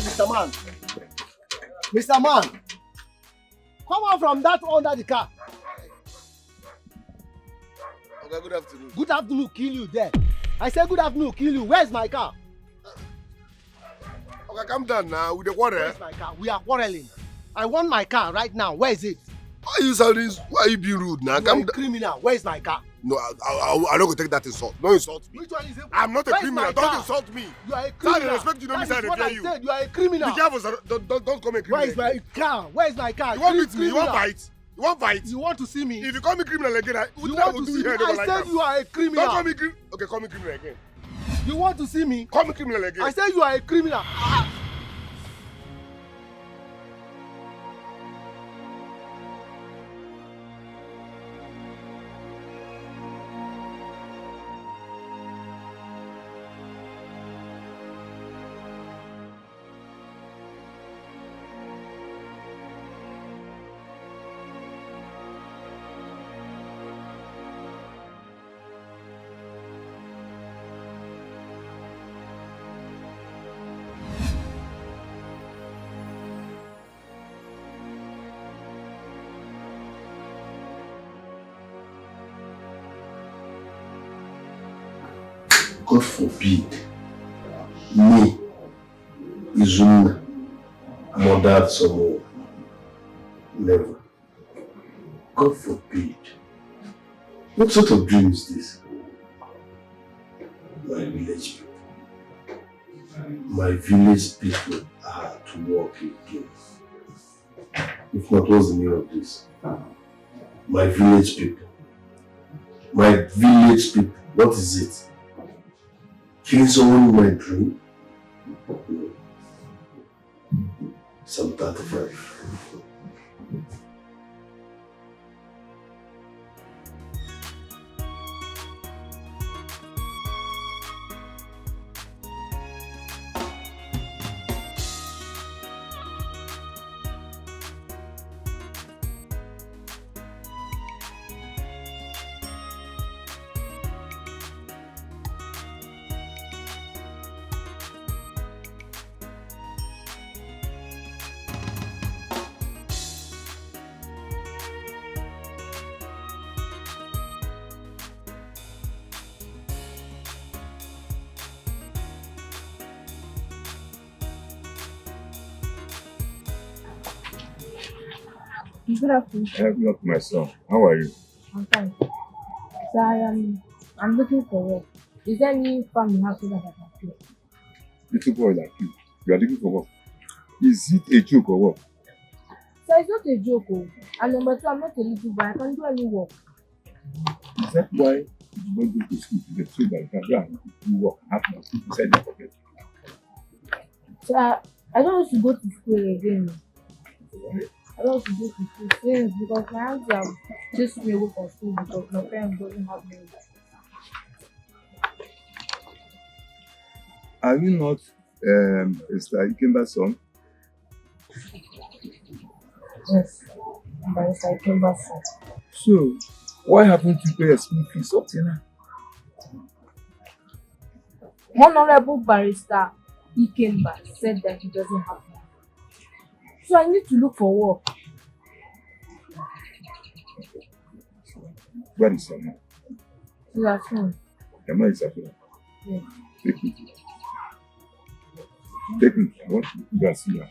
Mr. Man. Mr. Man. Come out from that under the car. Okay, good afternoon. Good afternoon, kill you there. I said good afternoon, kill you. Where's my car? Okay, calm down now with the quarrel. Where's my car? We are quarreling. I want my car right now. Where is it? Why are you sounding? Why are you being rude now? You are a criminal. Where is my car? No, I'm not going to take that insult. Don't insult me. Which one is it? I'm not a criminal. Don't insult me. You are a criminal. I respect you. Don't miss I fear you. Said. You are a criminal. Be careful, sir. Don't call me a criminal. Where is my car? Where is my car? You want to meet me? You want fight? You want fight? You want to see me? If you call me criminal again, I will do you here. I said you are a criminal. Don't call me criminal. Okay, call me criminal again. You want to see me? Call me criminal again. I said you are a criminal. God forbid me, Izuna, murdered someone. Never. God forbid. What sort of dream is this? My village people. My village people are to walk again. If not, what's the meaning of this? My village people. My village people. What is it? Killing someone in my dream? No. Psalm 35. Good afternoon. Good afternoon, my son. How are you? I'm fine. So I'm looking for work. Is there any family house that I can play? Little boy like you are looking for work. Is it a joke or what? So it's not a joke. And number two, I'm not a little boy. I can do any work. Is that why you don't go to school to get so that you can go and do work and have nothing inside your pocket? So I don't want to go to school again. I don't want to go to school since because my auntie have chased me away from school because my parents doesn't have me. Are you not Mr. Ikemba's son? Yes, Mr. Ikemba's son. So, why haven't you paid a school fees up till now? Honorable Barrister Ikemba said that he doesn't have money. So I need to look for work. Where is your mom? She's at home. Your mom is at home? Yes. Take me. Take me. I want to go and see her.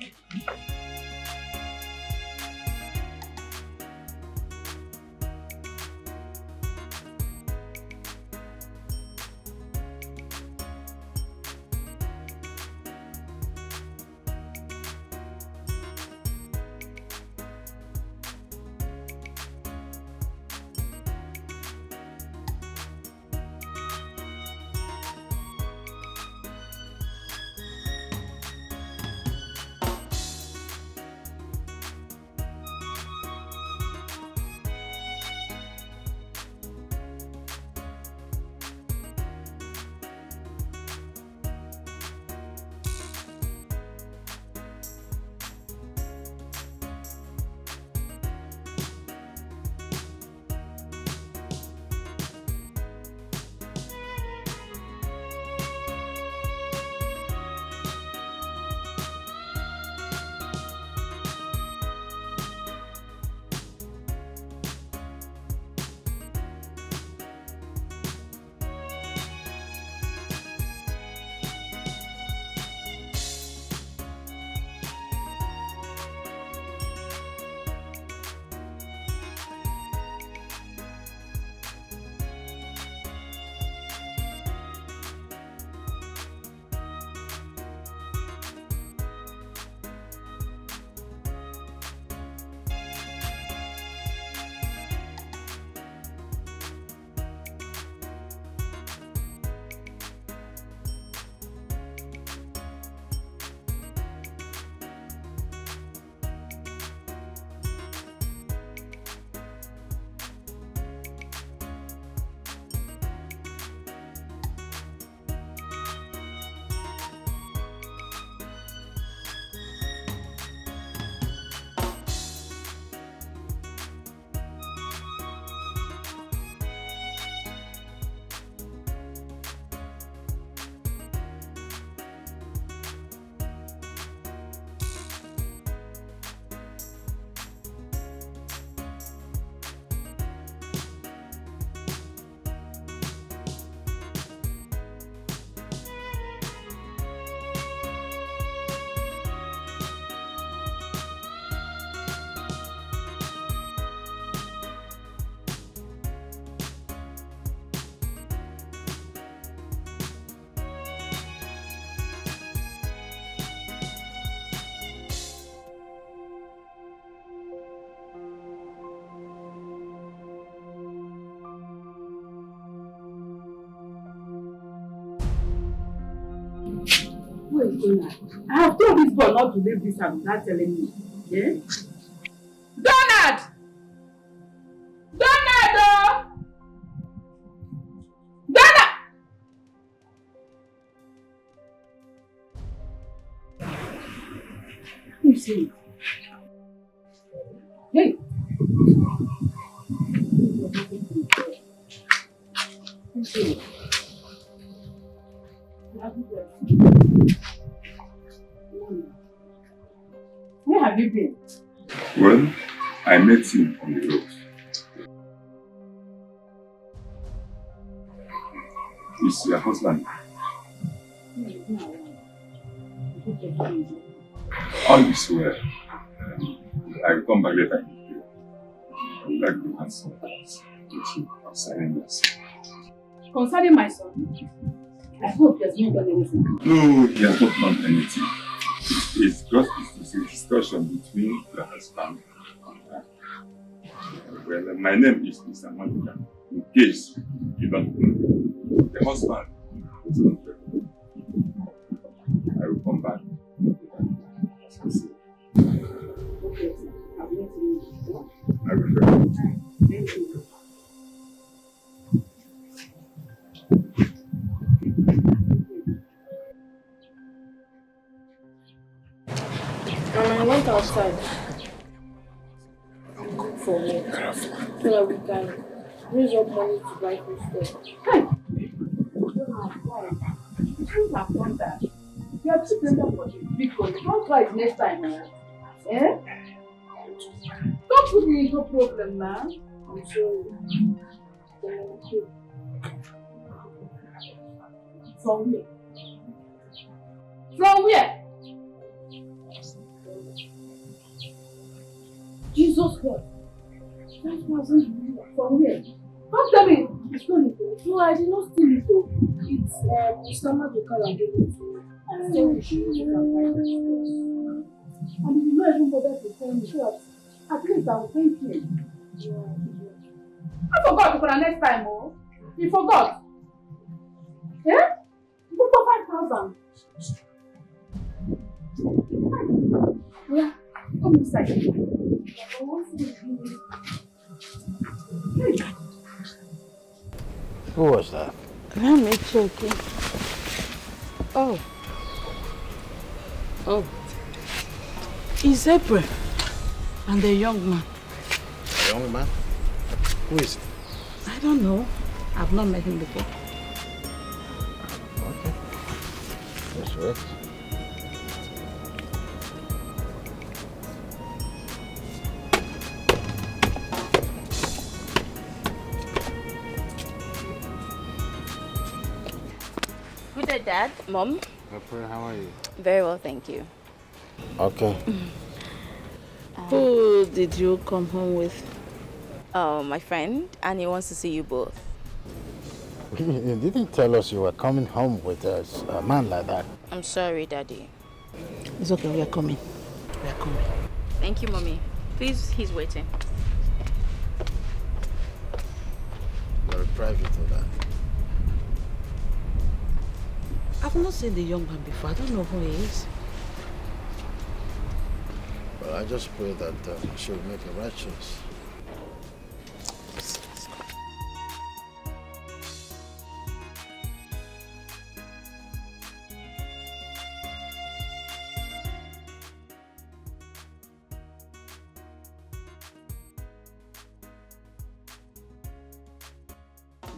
I have told this boy not to leave this house without telling me. Yeah? Donald! Donald! Oh! Donald! Who is it? Hey! Where have you been? Well, I met him on the road. He's your husband. All is well. I will come back later. I would like to answer some questions with you concerning this. Concerning my son, I hope he has not done anything. No, he has not done anything. It's just a discussion between the husband and her. Well, my name is Mr. Monica. In case you don't know, the husband is not there. I will come back. As I said. Okay, sir. I'll let you know. I will. Thank you. I went outside for me so that we can raise up money to buy food stuff. Hey! You shouldn't have done that. You are too tender for this because don't try it next time, man. Eh? Don't put me into problem, man. I'm sorry. From where? From where? Jesus Christ. 5,000 from where? Don't tell me you stole it. No, I did not steal it though. It's Mr. Maduka gave it to me. So we should use it and buy food stuff. And if you not even bother to tell me, so at least I will thank you. I forgot for the next time, oh. You forgot. Yeah? You for 5,000. Yeah, come inside. I want to see you. Who was that? Let me check it. Oh. Oh. It's April and the young man. A young man? Who is it? I don't know. I've not met him before. Okay. Let's wait. Good day, Dad. Mom. April, how are you? Very well, thank you. Okay. Who did you come home with? Oh, my friend, and he wants to see you both. You didn't tell us you were coming home with a man like that. I'm sorry, Daddy. It's okay, we are coming. We are coming. Thank you, Mommy. Please, he's waiting. You're private of that. I've not seen the young man before. I don't know who he is. Well, I just pray that she will make a right choice.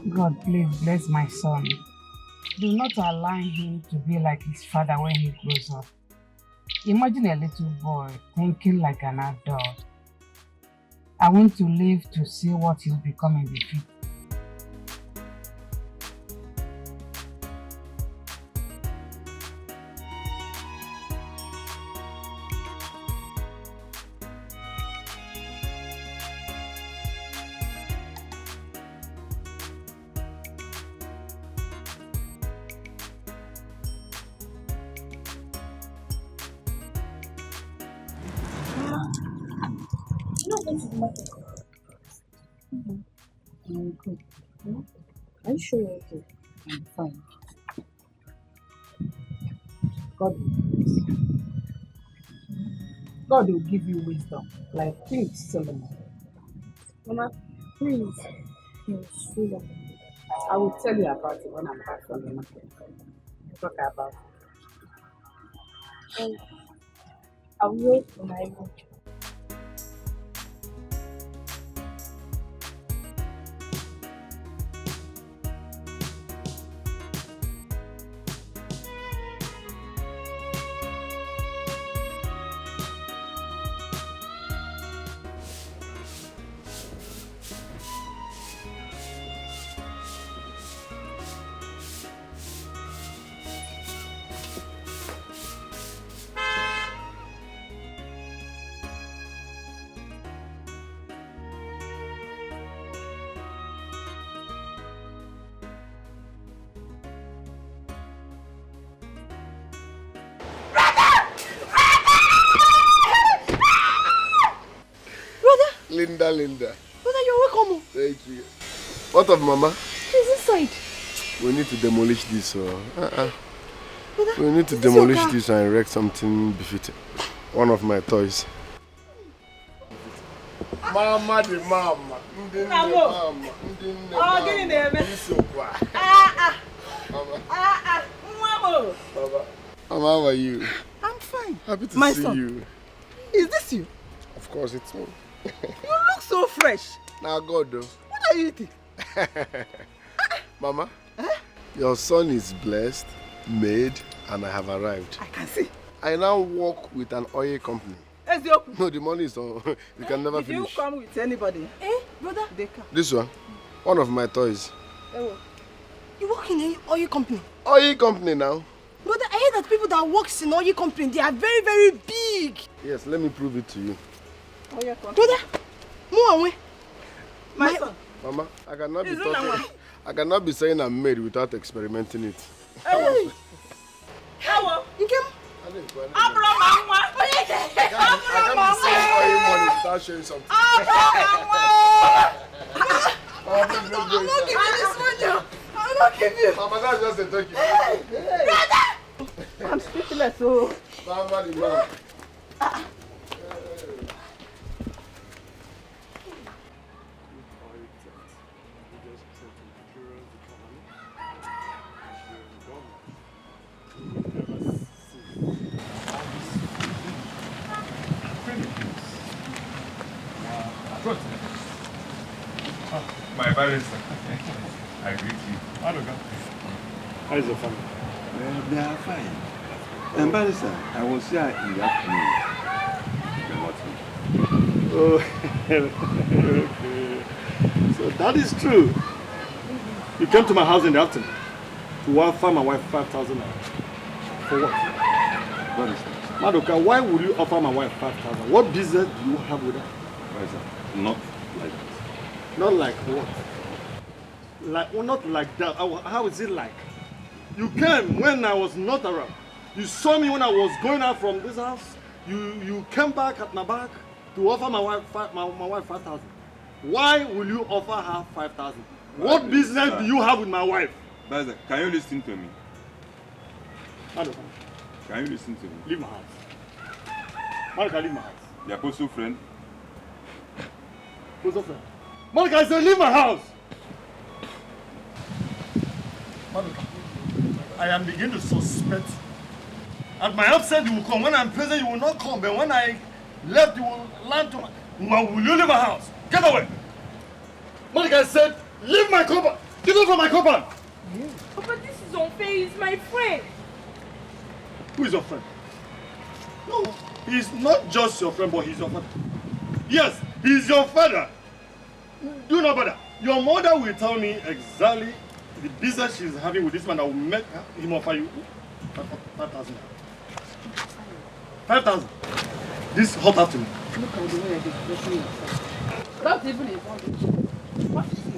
God, please bless my son. Do not allow him to be like his father when he grows up. Imagine a little boy thinking like an adult. I want to live to see what he'll become in the future. I'm good. Are you sure you're okay? I'm fine. God will bless you. God will give you wisdom, like King Solomon. Mama, please. Yes, sugar. I will tell you about it when I'm back from the market. Talk about it. I'll wait for my room. Linda. Brother, you're welcome. Thank you. What of Mama? She's inside. We need to demolish this. Brother, we need to demolish this and erect something befitting. One of my toys. Mama the mama. Mama, get in there, man. Mama. Mama, how are you? I'm fine. Happy to My see son. you. Is this you? Of course, it's me. You look so fresh. Now, God, though. What are you eating? Mama, your son is blessed, made, and I have arrived. I can see. I now work with an oil company. No, the money is on. You can never Did you finish. come with anybody? Brother? They come. This one of my toys. You work in an oil company? Oil company now. Brother, I heard that people that work in oil company, they are very, very big. Yes, let me prove it to you. Brother, move my son. Mama, I cannot be saying I'm made without experimenting it. Hey. Hello. You came? I can't be saying oil money without showing something. I'm not giving you this one. I'm not giving you. Mama, that's just a turkey. Brother! I'm speechless, so. Mama, the mom. My barrister. I greet you. How is your family? They are fine. And barrister, I was here in the afternoon. Oh, okay. So that is true. You came to my house in the afternoon to offer my wife 5,000 naira. For what? Barrister. Madoka, why would you offer my wife 5,000? What business do you have with her? Barrister, not like that. Not like what? Like, well, not like that. How is it like? You came when I was not around. You saw me when I was going out from this house. You came back at my back to offer my wife 5,000. Why will you offer her 5,000? What business do you have with my wife? Barrister, can you listen to me? Madam, Can you listen to me? leave my house. Monica, leave my house. The apostle friend. Who's your friend? Monica, I said leave my house. Monica, I am beginning to suspect. At my absence, you will come. When I'm present, you will not come. But when I left, you will land to my... Will you leave my house? Get away! Monica, I said, leave my compound! Get out from my compound! Papa, this is unfair. He's my friend. Who is your friend? No, he's not just your friend, but he's your father. Yes, he's your father. Do not bother. Your mother will tell me exactly the business she's having with this man that will make him offer you 5,000. 5,000. This hot afternoon. Look at the way you're expressing yourself. That's even a what is it?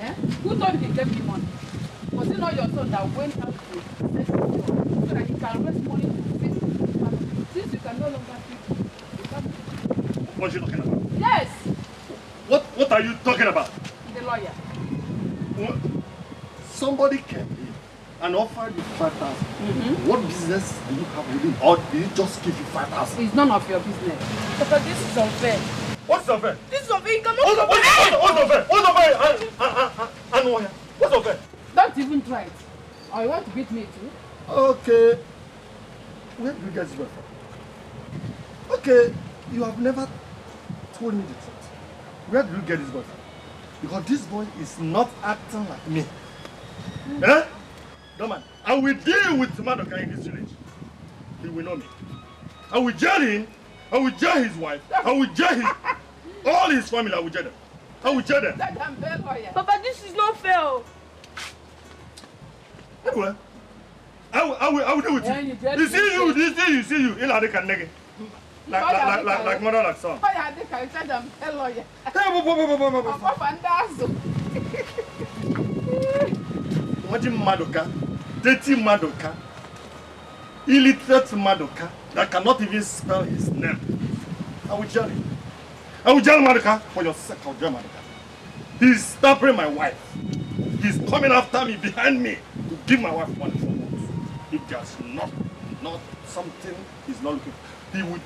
Eh? Who told you he gave you money? Was it not your son that went out to so that he can raise money to fix the family? Since you can no longer fix the family. What are you talking about? Yes! What are you talking about? The lawyer. What? Somebody came in and offered you 5,000. What business do you have with him? Or did he just give you 5,000? It's none of your business. Papa, this is unfair. What's unfair? This is unfair. You cannot. What's unfair? What's unfair? What's unfair? Don't even try it. Or you want to beat me too? Okay. Where do you get this boy from? Okay, you have never told me the truth. Where do you get this boy from? Because this boy is not acting like me. Eh? No man, I will deal with Madoka in this village. He will know me. I will jail him. I will jail his wife. I will jail all his family. I will jail them. I will jail them. Papa, this is not fair. Anyway, I will deal with you. You see you. Like mother, like son. Imagine Madoka, dirty Madoka, illiterate Madoka that cannot even spell his name. I will jail him. I will jail Madoka for your sake. I will jail Madoka. He's stabbing my wife. He's coming after me, behind me, to give my wife money for months. If there's not something he's not looking for, I will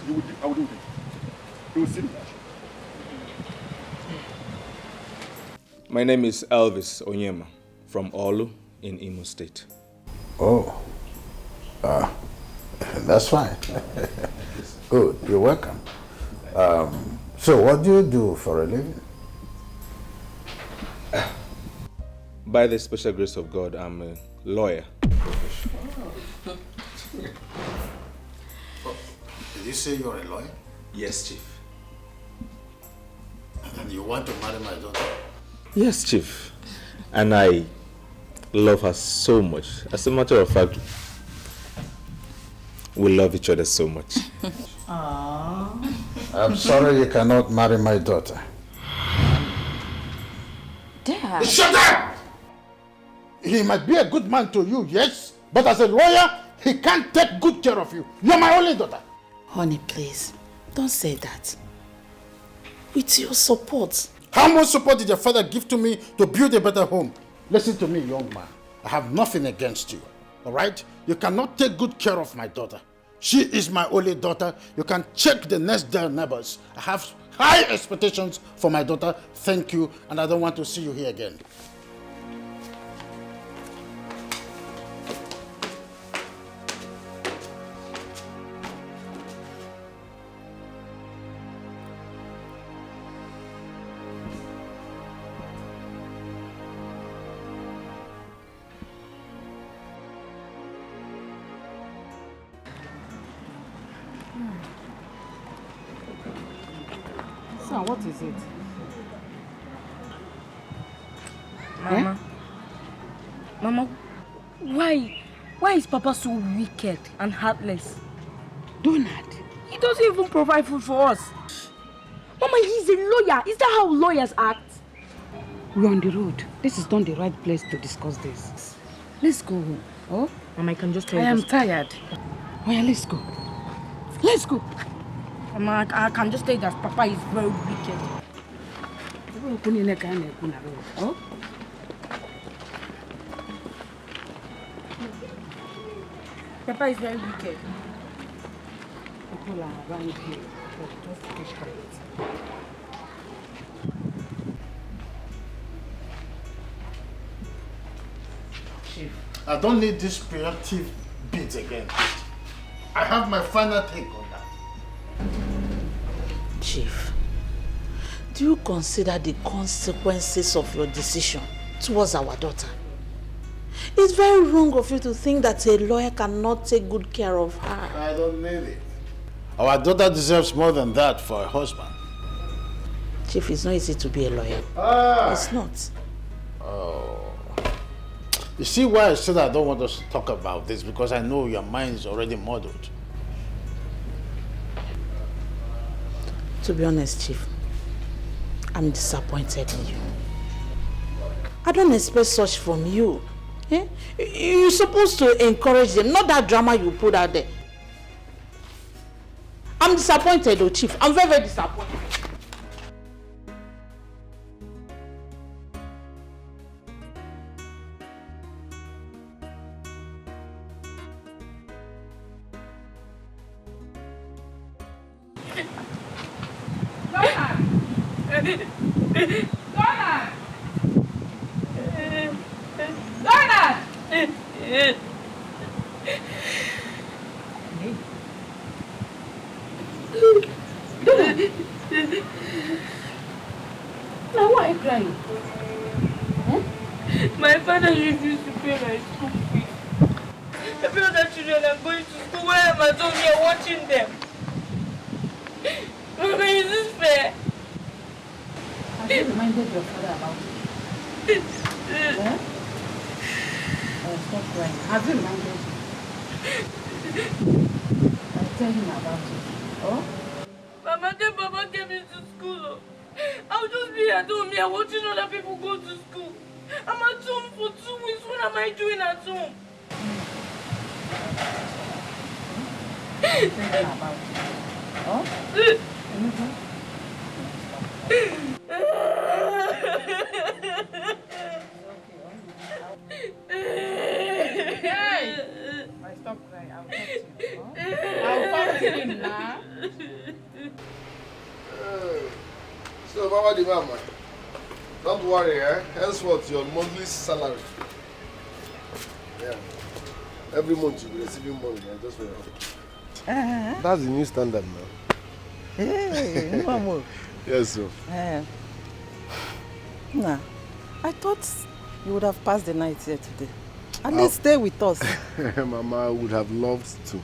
do it. He will see me. My name is Elvis Onyema from Olu in Imo State. Oh, that's fine. Good, you're welcome. So what do you do for a living? By the special grace of God, I'm a lawyer. Did you say you're a lawyer? Yes, Chief. And you want to marry my daughter? Yes, Chief. And I love her so much. As a matter of fact, we love each other so much. I'm sorry you cannot marry my daughter. Dad. Shut up! He might be a good man to you, yes, but as a lawyer, he can't take good care of you. You're my only daughter. Honey, please, don't say that. With your support. How much support did your father give to me to build a better home? Listen to me, young man. I have nothing against you, all right? You cannot take good care of my daughter. She is my only daughter. You can check the next door neighbors. I have high expectations for my daughter. Thank you, and I don't want to see you here again. Son, what is it? Mama. Mama, why is Papa so wicked and heartless? Donald. He doesn't even provide food for us. Mama, he's a lawyer. Is that how lawyers act? We're on the road. This is not the right place to discuss this. Let's go home. Oh? Mama, I can just tell I you. am tired. Oh yeah, let's go. Let's go. Mama, I can just tell you that Papa is very wicked. Oh? Papa is very wicked. People are around here. Just keep quiet. Chief, I don't need this preemptive bit again. I have my final take on that. Chief, do you consider the consequences of your decision towards our daughter? It's very wrong of you to think that a lawyer cannot take good care of her. I don't need it. Our daughter deserves more than that for a husband. Chief, it's not easy to be a lawyer. It's not. Oh. You see why I said I don't want us to talk about this? Because I know your mind is already muddled. To be honest, Chief, I'm disappointed in you. I don't expect such from you. Eh? You're supposed to encourage them, not that drama you put out there. I'm disappointed though, Chief. I'm very, very disappointed. Now why are you crying? My father refused to pay my school fees. Every other children are going to school. Why am I down here watching them? Mama, is this fair? Have you reminded your father about it? Stop crying. Have you reminded him? I'll tell him about it. Oh? Mama, then Papa came into school. I'll just be at home here watching other people go to school. I'm at home for 2 weeks. What am I doing at home? I'll tell him about it. Oh? Hey! Stop crying. I'll talk to you. Huh? I'll talk to him now. So, Mama the Mama, don't worry, henceforth your monthly salary. Yeah. Every month you'll be receiving money, just for That's the new standard now. Hey, Mama. Yes, sir. Nah, I thought you would have passed the night here today. At least stay with us. Mama, I would have loved to.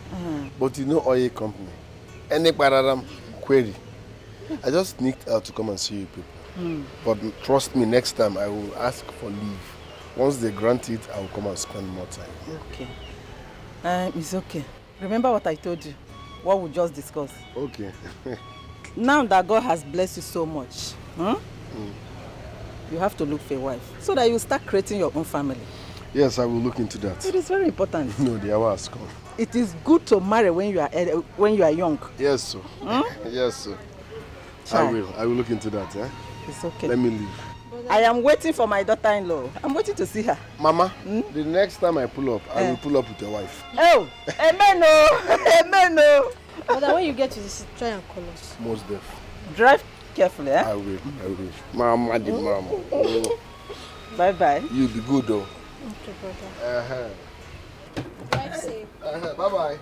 But you know oil company. Any pararam query. I just sneaked out to come and see you people. But trust me, next time I will ask for leave. Once they grant it, I will come and spend more time. Okay. It's okay. Remember what I told you? What we just discussed. Okay. Now that God has blessed you so much, you have to look for a wife so that you start creating your own family. Yes, I will look into that. It is very important. No, the hour has come. It is good to marry when you are young. Yes, sir. Yes, sir. I will look into that. It's okay. Let me leave. I am waiting for my daughter-in-law. I'm waiting to see her. Mama, the next time I pull up, I will pull up with your wife. Oh, amen, no. Amen, no. Brother, when you get to the city, try and call us. Most def. Drive carefully, I will. Mama, the mama. Bye-bye. You'll be good, though. Okay, brother. Drive safe. Bye-bye.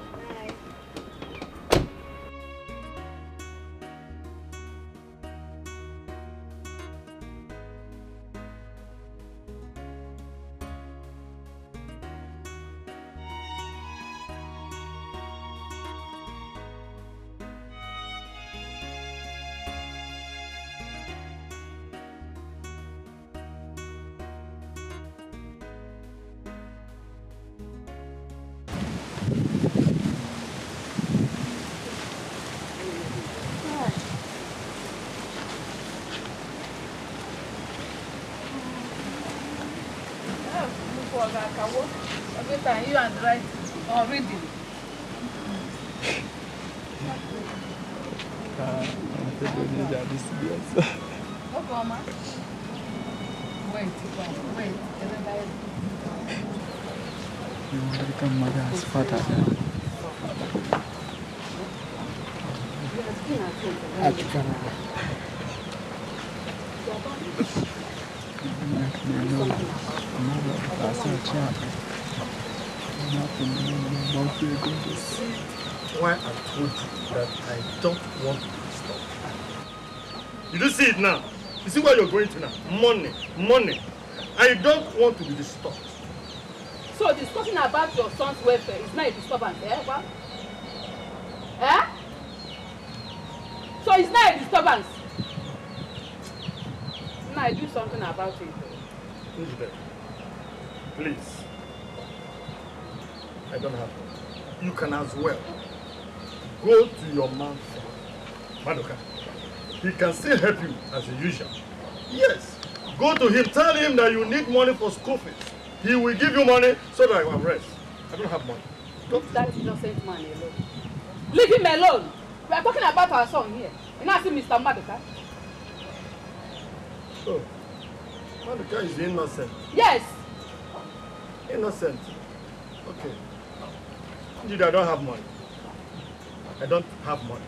Every time you and write or reading. Okay, Mama. Wait. Everybody. You want to become mother's father now? Why I told you that I don't want to be stopped. You do see it now. You see where you're going to now? Money. I don't want to be disturbed. So discussing about your son's welfare is not a disturbance, What? So it's not a disturbance. Now I do something about it. Elizabeth, please. I don't have one. You can as well go to your man, Madoka. He can still help you as usual. Yes. Go to him, tell him that you need money for school fees. He will give you money so that I will rest. I don't have money. Leave that innocent man alone. Leave him alone. We are talking about our son here. And I see Mr. Madoka. Oh, Madoka is innocent. Yes. Innocent. Okay. Indeed, I don't have money. I don't have money.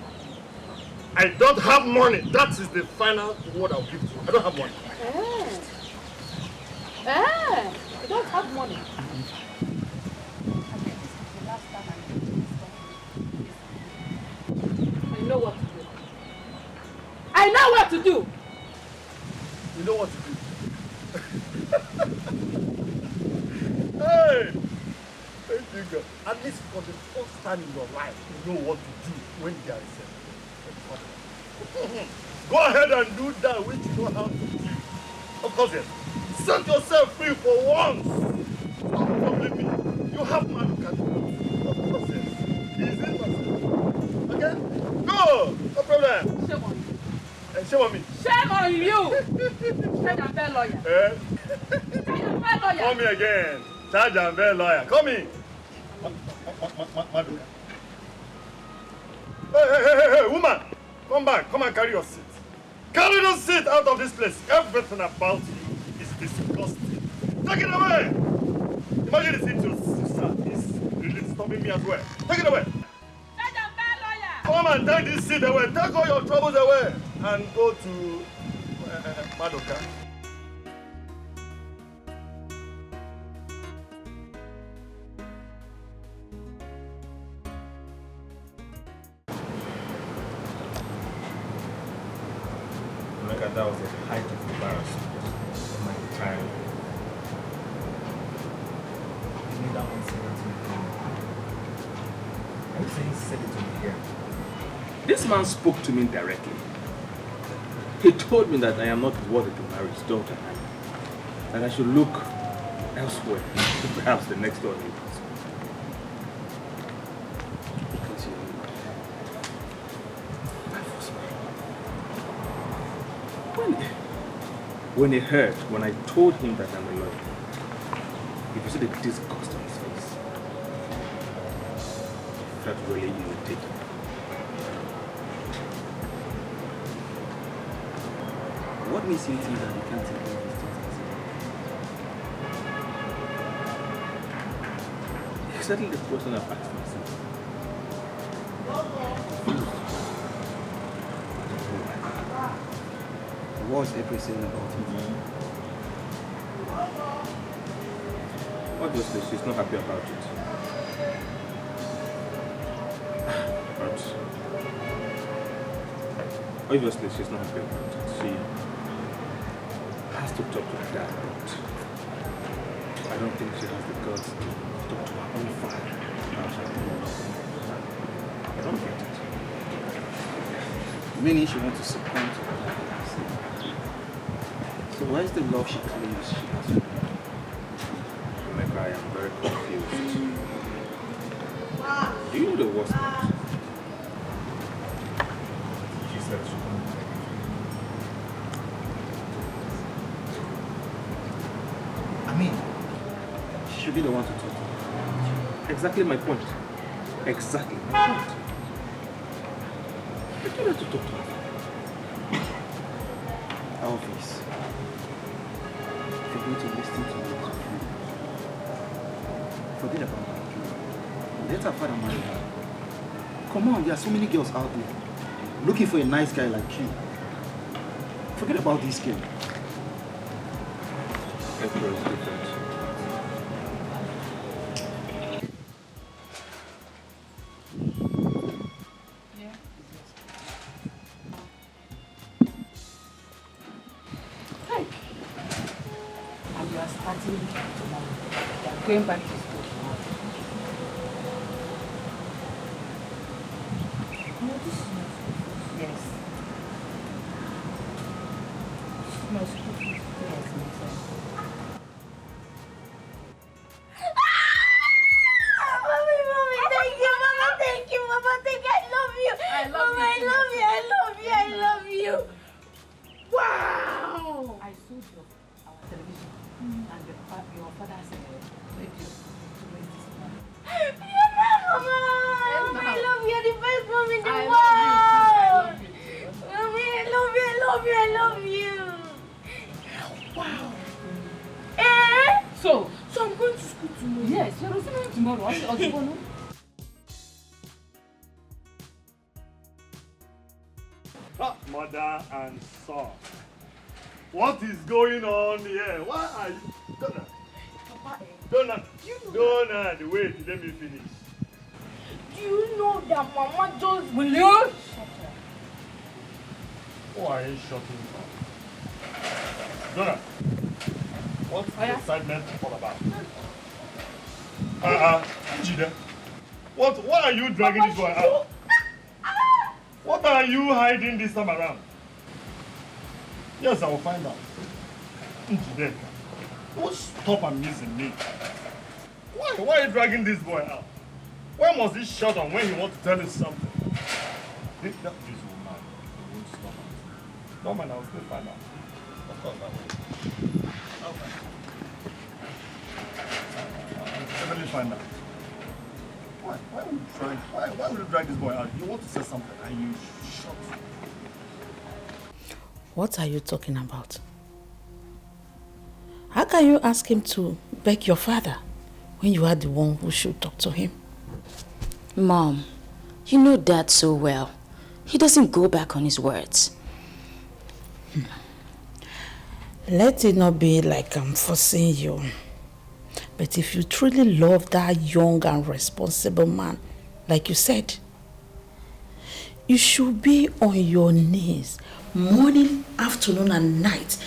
I don't have money. That is the final word I'll give to you. I don't have money. You don't have money. I know what to do. I know what to do. You know what to do. Hey! Thank you, God. At least for the first time in your life, you know what to do when there is a go ahead and do that which you know how to do. Of course, yes. Set yourself free for once. Stop troubling me. You have man who can do it. Of course, yes. He's in myself. Okay? Go! No problem. Shame on you. Shame on me. Shame on you! Charge and fair lawyer. Charge and fair lawyer. Come here again. Charge and fair lawyer. Come in. Hey, woman! Come back. Come and carry your seat. Carry the seat out of this place. Everything about you is disgusting. Take it away! Imagine the seat you sat is really disturbing me as well. Take it away! Come and take this seat away. Take all your troubles away and go to Madoka. That was the height of embarrassment in my entire life. You made that one say that to me. Are you saying he said it to me here? This man spoke to me directly. He told me that I am not worthy to marry his daughter and that I should look elsewhere, perhaps the next door neighbors. Because you when he heard, when I told him that I'm a lawyer, he could see the disgust on his face. He felt really irritated. What makes you think that you can't take care of this thing? Exactly the question I've asked myself. What was April saying about him? Obviously, she's not happy about it. But obviously, she's not happy about it. She has to talk to her dad, but I don't think she has the guts to talk to her own father about her. I don't get it. Meaning she wants to succumb to her. So where is the love she claims she has for you? Rebecca, I am very confused. Do you know the worst part? She said she couldn't take it. I mean, she should be the one to talk to her. Exactly my point. Exactly my point. I told her to talk to her. Elvis, if you're going to listen to me, forget about that. Let her father marry her. Come on, there are so many girls out there looking for a nice guy like you. Forget about this girl. April is different. And you are starting tomorrow. You are going back to school tomorrow. No, this is not school. Yes. No school fees. Yes, my son. Mommy, thank you, Mama, thank you, Mama, thank you, I love you. I love Mama, you. I love you, I love you. Wow! I sold our television and your father's radio to raise this money. You're my Mama! I love you, you're the best mom in the I world! love you too. Mommy, I love you, I love you, I love you! Wow! Eh? So I'm going to school tomorrow? Yes, you're resuming tomorrow. I'll mother and son. What is going on here? Why are you... Donald, wait, let me finish. Do you know that Mama just... Will you? Shut up. Who are you shutting up? Donald, what's the excitement all about? Jide, why are you dragging this boy out? What are you hiding this time around? Yes, I will find out. Jide, don't stop amusing me. Why are you dragging this boy out? Why must he shut on when he wants to tell you something? This woman won't stop. No man, I will still find out. Of course I will. Okay. Let me find out. Why would you drag this boy out? You want to say something and you shut. What are you talking about? How can you ask him to beg your father when you are the one who should talk to him? Mom, you know Dad so well. He doesn't go back on his words. Let it not be like I'm forcing you. But if you truly love that young and responsible man, like you said, you should be on your knees, morning, afternoon and night,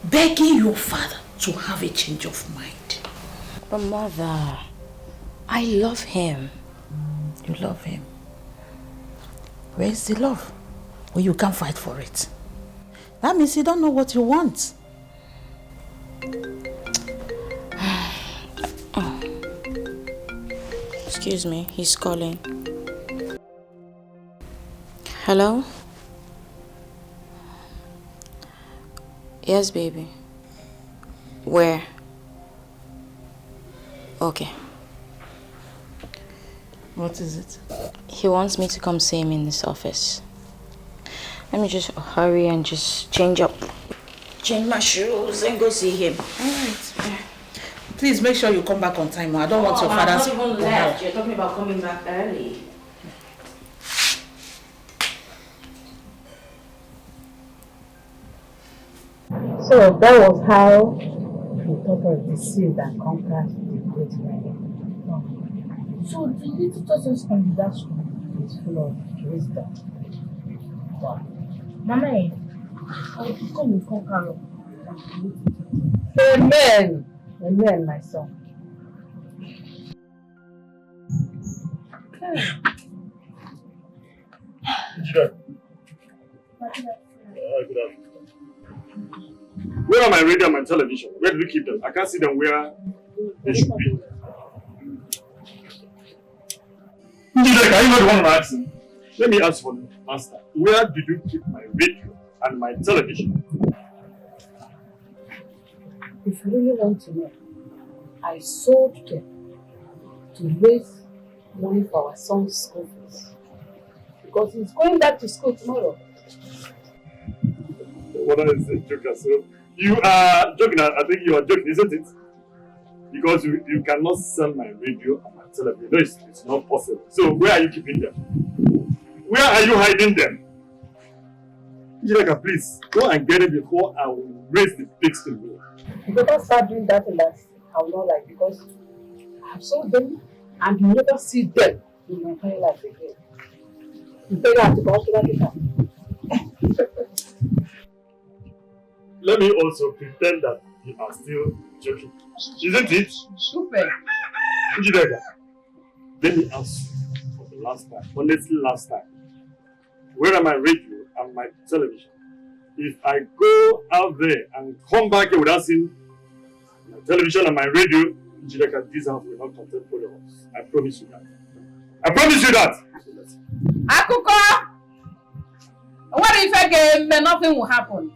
begging your father to have a change of mind. But Mother, I love him. You love him? Where's the love? Well, you can't fight for it. That means you don't know what you want. Excuse me, he's calling. Hello? Yes, baby. Where? Okay. What is it? He wants me to come see him in his office. Let me just hurry and just change my shoes and go see him. Alright. Please make sure you come back on time. I don't want your father's... I'm not even left. You're talking about coming back early. So that was how the daughter deceived and conquered the great man. So the little touches from that school is full of wisdom. Wow. Mama, I will become a conqueror. Amen. Amen, my son. Good Where are my radio and my television? Where did we keep them? I can't see them where they should be. Are you not the one I'm asking? Let me ask for the master. Where did you keep my radio and my television? If you really want to know, I sold them to raise money for our son's school fees. Because he's going back to school tomorrow. What is a joker? So you are joking. I think you are joking, isn't it? Because you cannot sell my radio and my television. No, it's not possible. So where are you keeping them? Where are you hiding them? Jideka, please go and get it before I will raise the pigs in you. You better start doing that and that I will not like, because I have sold them and you never see them in my entire life again. You better have to go to that. Let me also pretend that you are still joking. Isn't it? Super. Jideka, let me ask you for the last time, honestly last time. Where are my radio and my television? If I go out there and come back here without seeing my television and my radio, Jideka, this house will not contain both of us. I promise you that. I promise you that. Akuko! What if nothing will happen?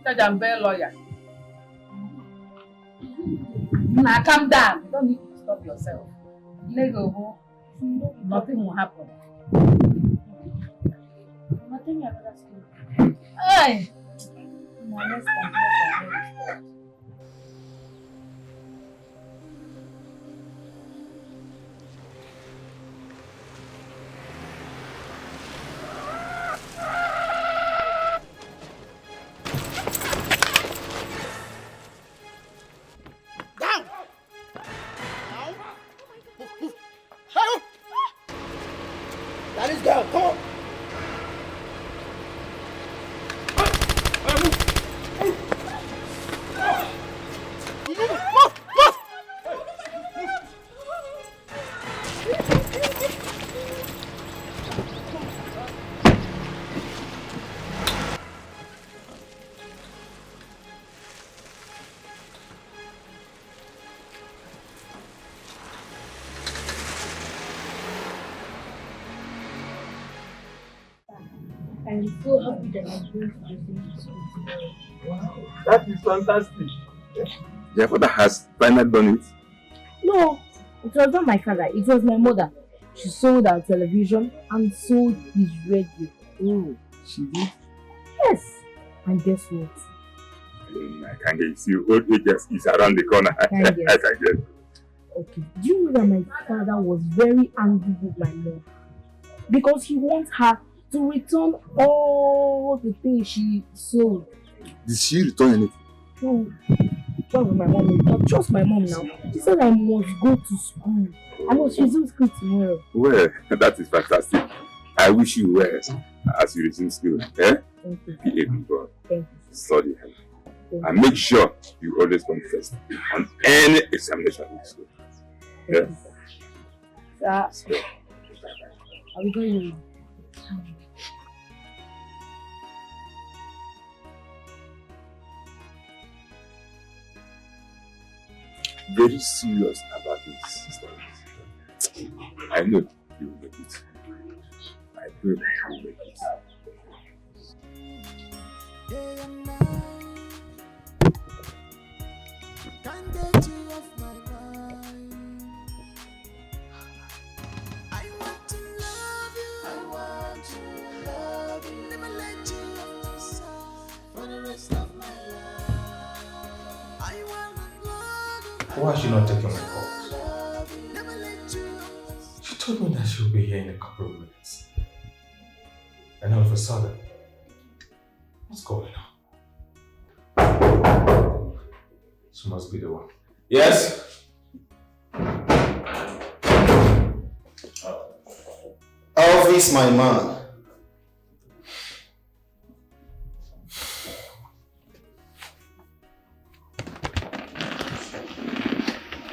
Judge and bail lawyer. Now calm down. You don't need to stop yourself. Nothing will happen. Nothing ever school. Hey! I'm so happy that I'm going to the same school tomorrow. Wow, that is fantastic. Your father has finally done it? No, it was not my father, it was my mother. She sold our television and sold his radio. Oh, she did? Yes. And guess what? I can't get see old age is around the corner. I can get. Okay. Do you know that my father was very angry with my mom? Because he wants her to return all the things she sold. Did she return anything? No. What will my mom return? Trust my mom now. She said I must go to school. I must resume school tomorrow. Well, that is fantastic. I wish you well as you resume school. Eh? Thank you. Be a good boy. Thank you. Study hard. And make sure you always come first on any examination in school. Yes. Sir, are we going? Very serious about this studies. I know you will make it. I pray that you will make it. Can't get you off my mind. I want to love you. I want to love you. Never let you off my side for the rest of my life. I want to love you. Why is she not taking my calls? She told me that she'll be here in a couple of minutes. And all of a sudden, what's going on? She must be the one. Yes? Elvis, my man.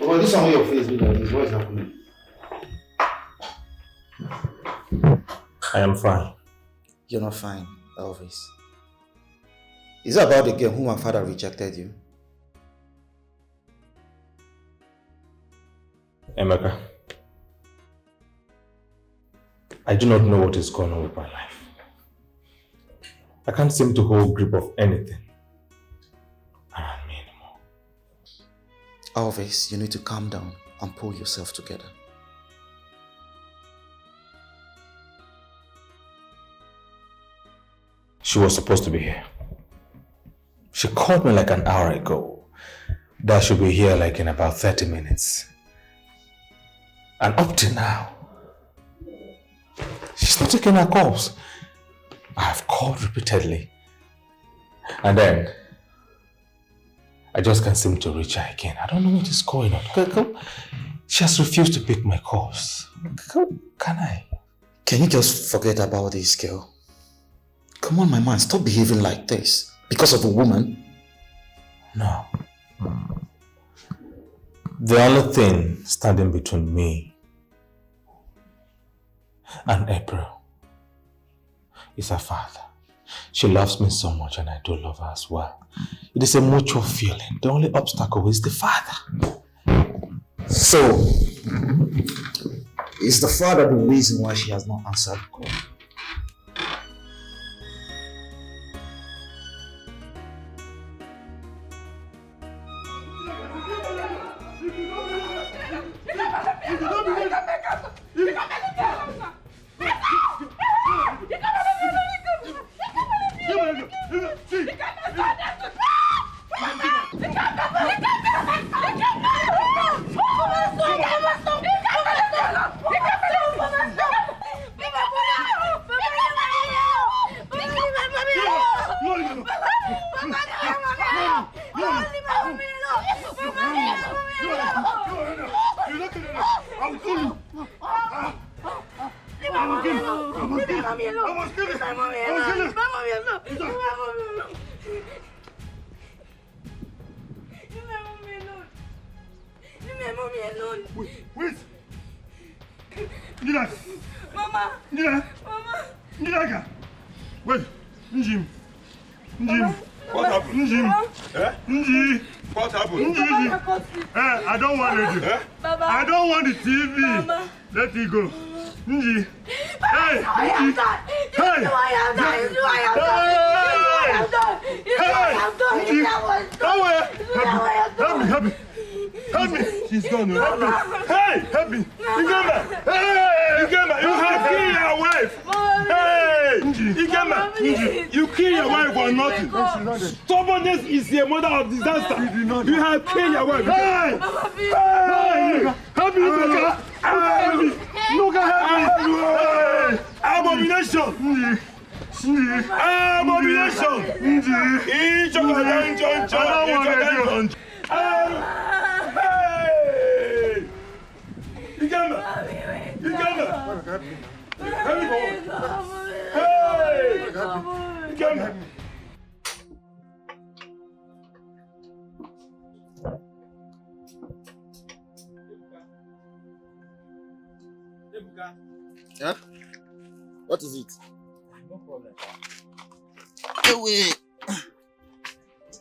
Well, this one with your face be like this. What is happening? I am fine. You're not fine, Elvis. Is it about the girl whom my father rejected you? Emeka, I do not know what is going on with my life. I can't seem to hold grip of anything around me anymore. Elvis, you need to calm down and pull yourself together. She was supposed to be here. She called me like an hour ago that she'll be here like in about 30 minutes. And up to now, she's not taking her calls. I have called repeatedly. And then, I just can't seem to reach her again. I don't know what is going on. She has refused to pick my calls. Can I? Can you just forget about this girl? Come on, my man, stop behaving like this. Because of a woman? No. The only thing standing between me and April is her father. She loves me so much and I do love her as well. It is a mutual feeling. The only obstacle is the father. So, is the father the reason why she has not answered the call? Nji. Hey, I am done. You know I am done. You know I am done. You know I am done. You know I am done. Help me. Help me. She's gone. Help me. Hey, help me. Ikemba. Hey, Ikemba. You have killed your wife. Hey, Ikemba. You killed your wife for nothing. Stubbornness is the mother of disaster. You have killed your wife. Hey, hey, help me, Nuka. Help me. Nuka, help me. Abomination. Abomination. Ikemba! Ikemba! Help me go! Hey! Ikemba! Huh? What is it? No problem. Wait.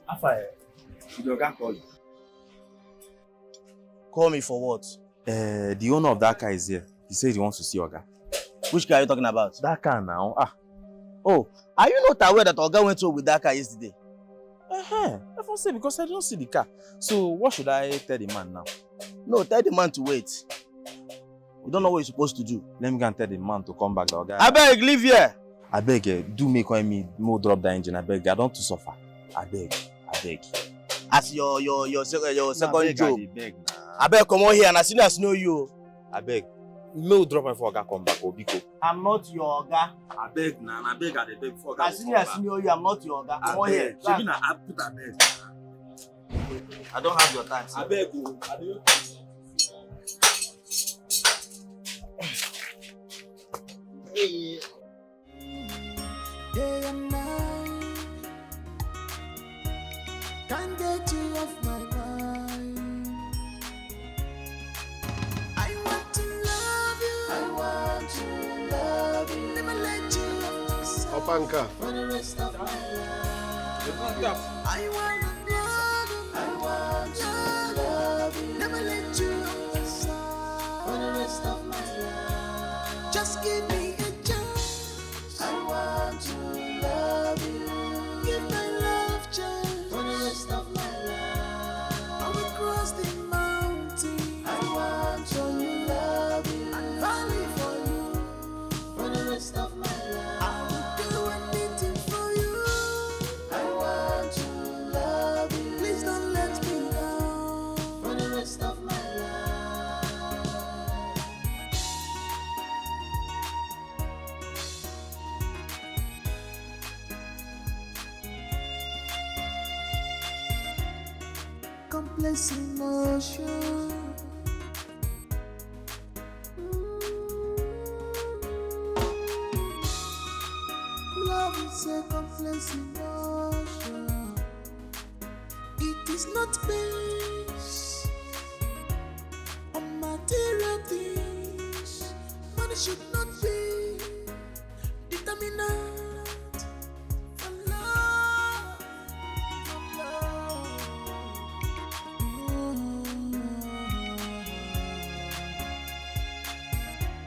After the guy call you. Call me for what? The owner of that car is here. He said he wants to see Oga. Which car are you talking about? That car now. Oh, are you not aware that Oga went home with that car yesterday? I won't say because I don't see the car. So what should I tell the man now? No, tell the man to wait. We don't know what you're supposed to do. Let me go and tell the man to come back, the Oga. I beg, leave here. I beg, do make me more drop the engine. I beg, I don't to suffer. I beg. As your second job. I beg, come on here and as soon as I know you. I beg. No drop my for Oga come back, Obiko. I'm not your Oga. I beg, I beg for Oga. As soon as I know you, I'm not your Oga. Come on here. I put a beg. I don't have your time. I beg. Day and night, can't get you off my mind. I want to love you. I want to love you. Never let you off my side Opanka. for the rest of my life. I want to love you. I want to love you. Never let you off my side for the rest of my life. Just give me a chance. I want to love you. Give my love chance for the rest of my life. I will cross the mountain. I want to love you. And valley for you for the rest of my life. I will do anything for you. I want to love you. Please don't let me down for the rest of my life. Complex emotion. Love is a complex emotion. It is not based on material things. Money should not be determinant for love.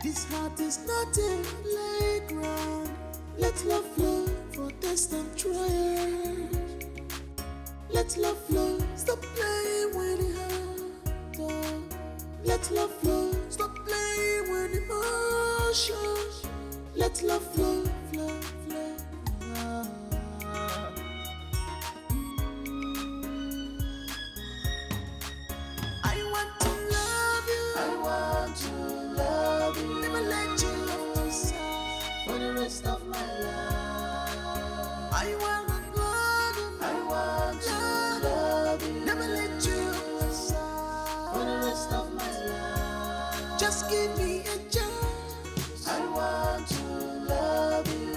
This heart is not a playground. Let love flow for test and trial. Let love flow, stop playing with the heart. Let love flow, stop playing with emotions. Let love flow, flow, flow. I want to love you. I want to love you. Never let you off my side for the rest of my life. I want to love you. I want to love you. Never let you off my side for the rest of my life. Just give me a chance. I want to love you.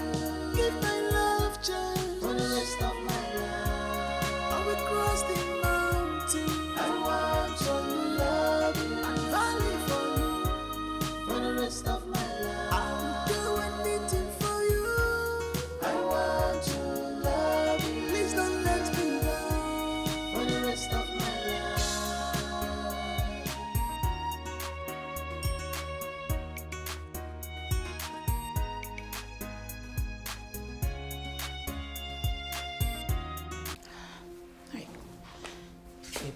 Give my love chance for the rest of my life. I will cross the mountain. I want to love you. And valley for you for the rest of my life. I will do anything for you. I want to love you.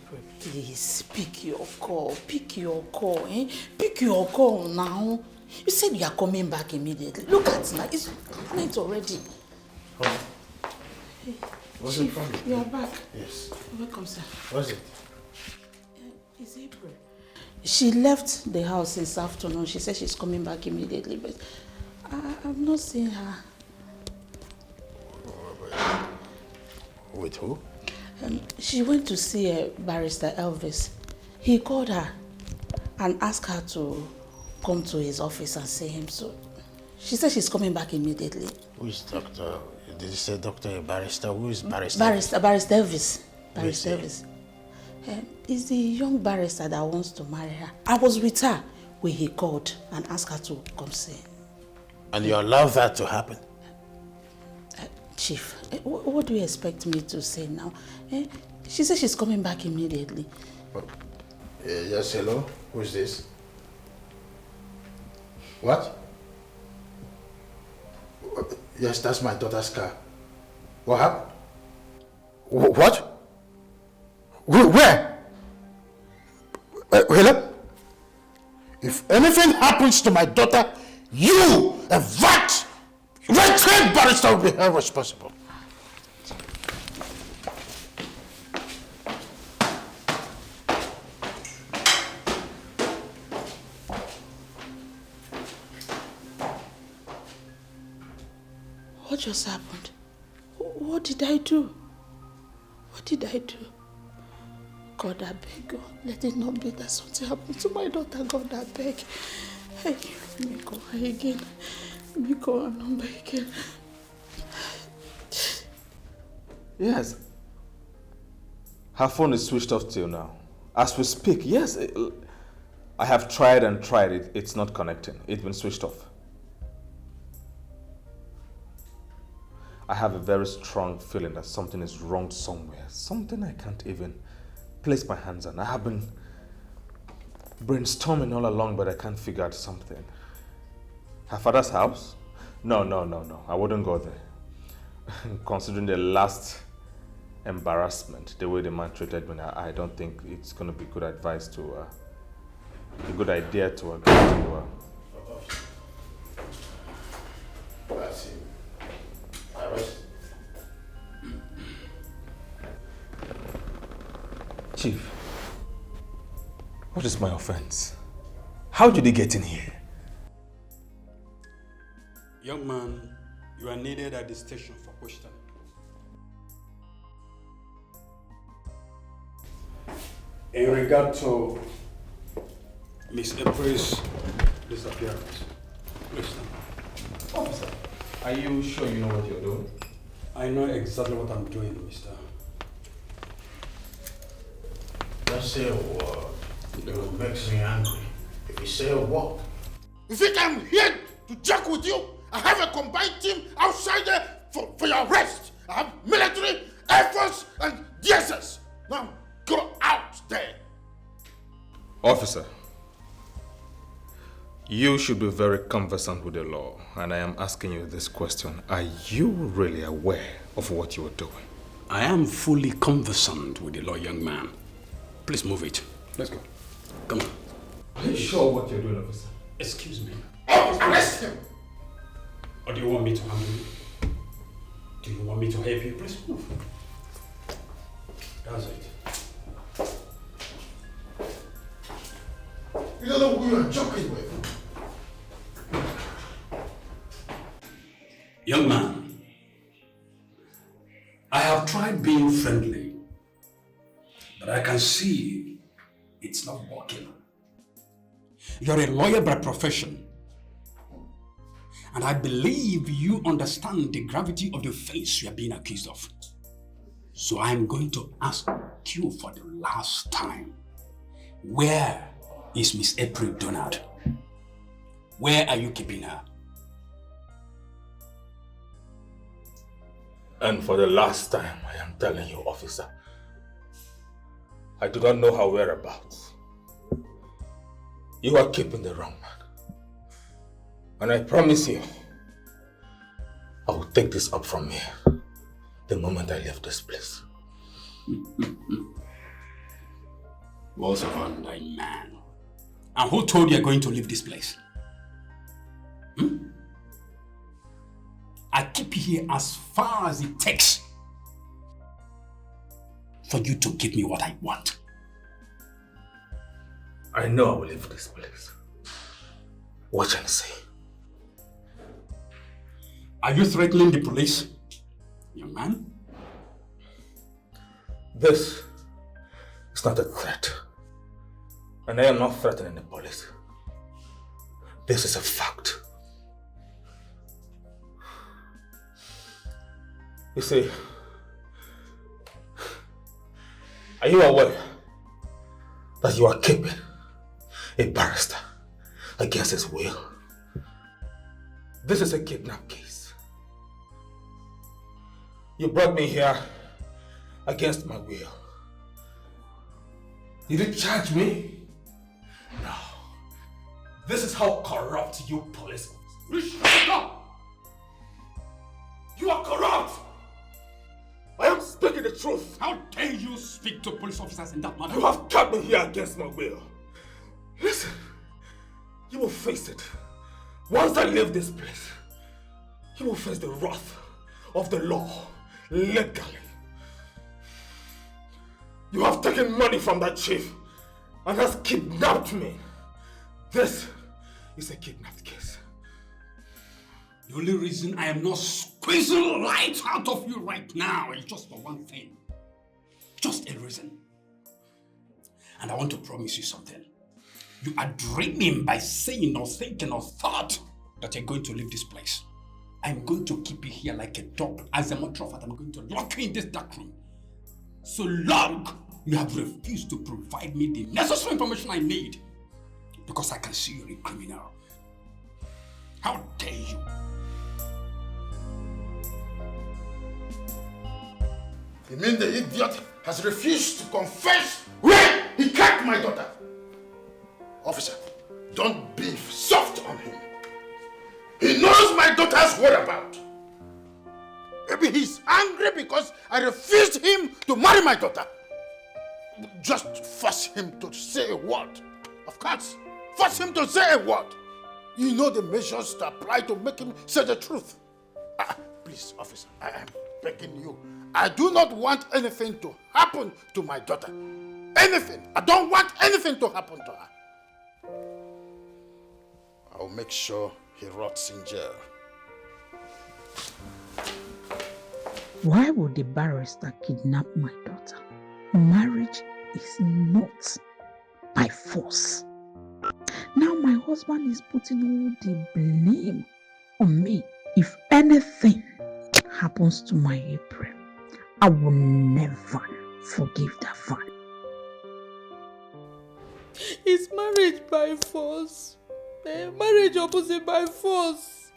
April, please pick your call. Pick your call, eh? Pick your call now. You said you are coming back immediately. Look at now. It's late already. Oh. Hey, What's Chief, the problem? you are back. Yes. Welcome, sir. What's it? It's April. She left the house this afternoon. She said she's coming back immediately, but I've not seen her. With who? She went to see Barrister Elvis. He called her and asked her to come to his office and see him. So she said she's coming back immediately. Who is Doctor? Did you say Doctor Barrister? Who is Barrister? Barrister Elvis. Barrister Who is Elvis. It's the young barrister that wants to marry her. I was with her when he called and asked her to come see him. And you allow that to happen? Chief, what do you expect me to say now? She said she's coming back immediately. Yes, hello? Who's this? What? Yes, that's my daughter's car. What happened? What? Where? Hello? If anything happens to my daughter, you, a right-trained barrister, will be held responsible. What just happened? What did I do? What did I do? God, I beg you, let it not be that something happened to my daughter. God, I beg. Hey, let me call her again. Let me call her number again. Yes. Her phone is switched off till now. As we speak, yes. I have tried and tried it. It's not connecting. It's been switched off. I have a very strong feeling that something is wrong somewhere. Something I can't even place my hands on. I have been brainstorming all along, but I can't figure out something. Her father's house? No. I wouldn't go there. Considering the last embarrassment, the way the man treated me, I don't think it's going to be good advice to, a good idea to agree to. That's it. Arrest. Chief, what is my offense? How did he get in here? Young man, you are needed at the station for questioning. In regard to Miss April's disappearance, please stand. Officer, are you sure you know what you're doing? I know exactly what I'm doing, mister. Don't say a word. It makes me angry. If you say a word. You think I'm here to joke with you? I have a combined team outside there for your arrest. I have military, air force, and DSS. Now go out there. Officer, you should be very conversant with the law, and I am asking you this question. Are you really aware of what you are doing? I am fully conversant with the law, young man. Please move it. Let's go. Come on. Are you sure what you're doing, officer? Excuse me. Arrest him! Or do you want me to handle you? Do you want me to help you? Please move. That's it. You don't know who you're joking with. Young man, I have tried being friendly, but I can see it's not working. You're a lawyer by profession, and I believe you understand the gravity of the offense you are being accused of. So I'm going to ask you for the last time, where is Miss April Donald? Where are you keeping her? And for the last time, I am telling you, officer, I do not know her whereabouts. You are keeping the wrong man. And I promise you, I will take this up from here the moment I leave this place. was a undying man. And who told you you're going to leave this place? I keep you here as far as it takes for you to give me what I want. I know I will leave this place. Watch and see. Are you threatening the police, young man? This is not a threat. And I am not threatening the police. This is a fact. You see, are you aware that you are keeping a barrister against his will? This is a kidnap case. You brought me here against my will. Did you charge me? No. This is how corrupt you police officers. You are corrupt! I am speaking the truth. How dare you speak to police officers in that manner? You have kept me here against my will. Listen, you will face it. Once I leave this place, you will face the wrath of the law legally. You have taken money from that chief and has kidnapped me. This is a kidnapped case. The only reason I am not squeezing light out of you right now is just for one thing. Just a reason. And I want to promise you something. You are dreaming by saying or thinking or thought that you're going to leave this place. I'm going to keep you here like a dog. As a matter of fact, I'm going to lock you in this dark room. So long you have refused to provide me the necessary information I need, because I can see you're a criminal. How dare you? You mean the idiot has refused to confess where he kept my daughter? Officer, don't be soft on him. He knows my daughter's whereabouts. Maybe he's angry because I refused him to marry my daughter. Just force him to say a word. Of course, force him to say a word. You know the measures to apply to make him say the truth. Please, officer, I am begging you. I do not want anything to happen to my daughter. Anything. I don't want anything to happen to her. I'll make sure he rots in jail. Why would the barrister kidnap my daughter? Marriage is not by force. Now my husband is putting all the blame on me. If anything happens to my April, I will never forgive that father. Is marriage by force? Marriage opposite by force.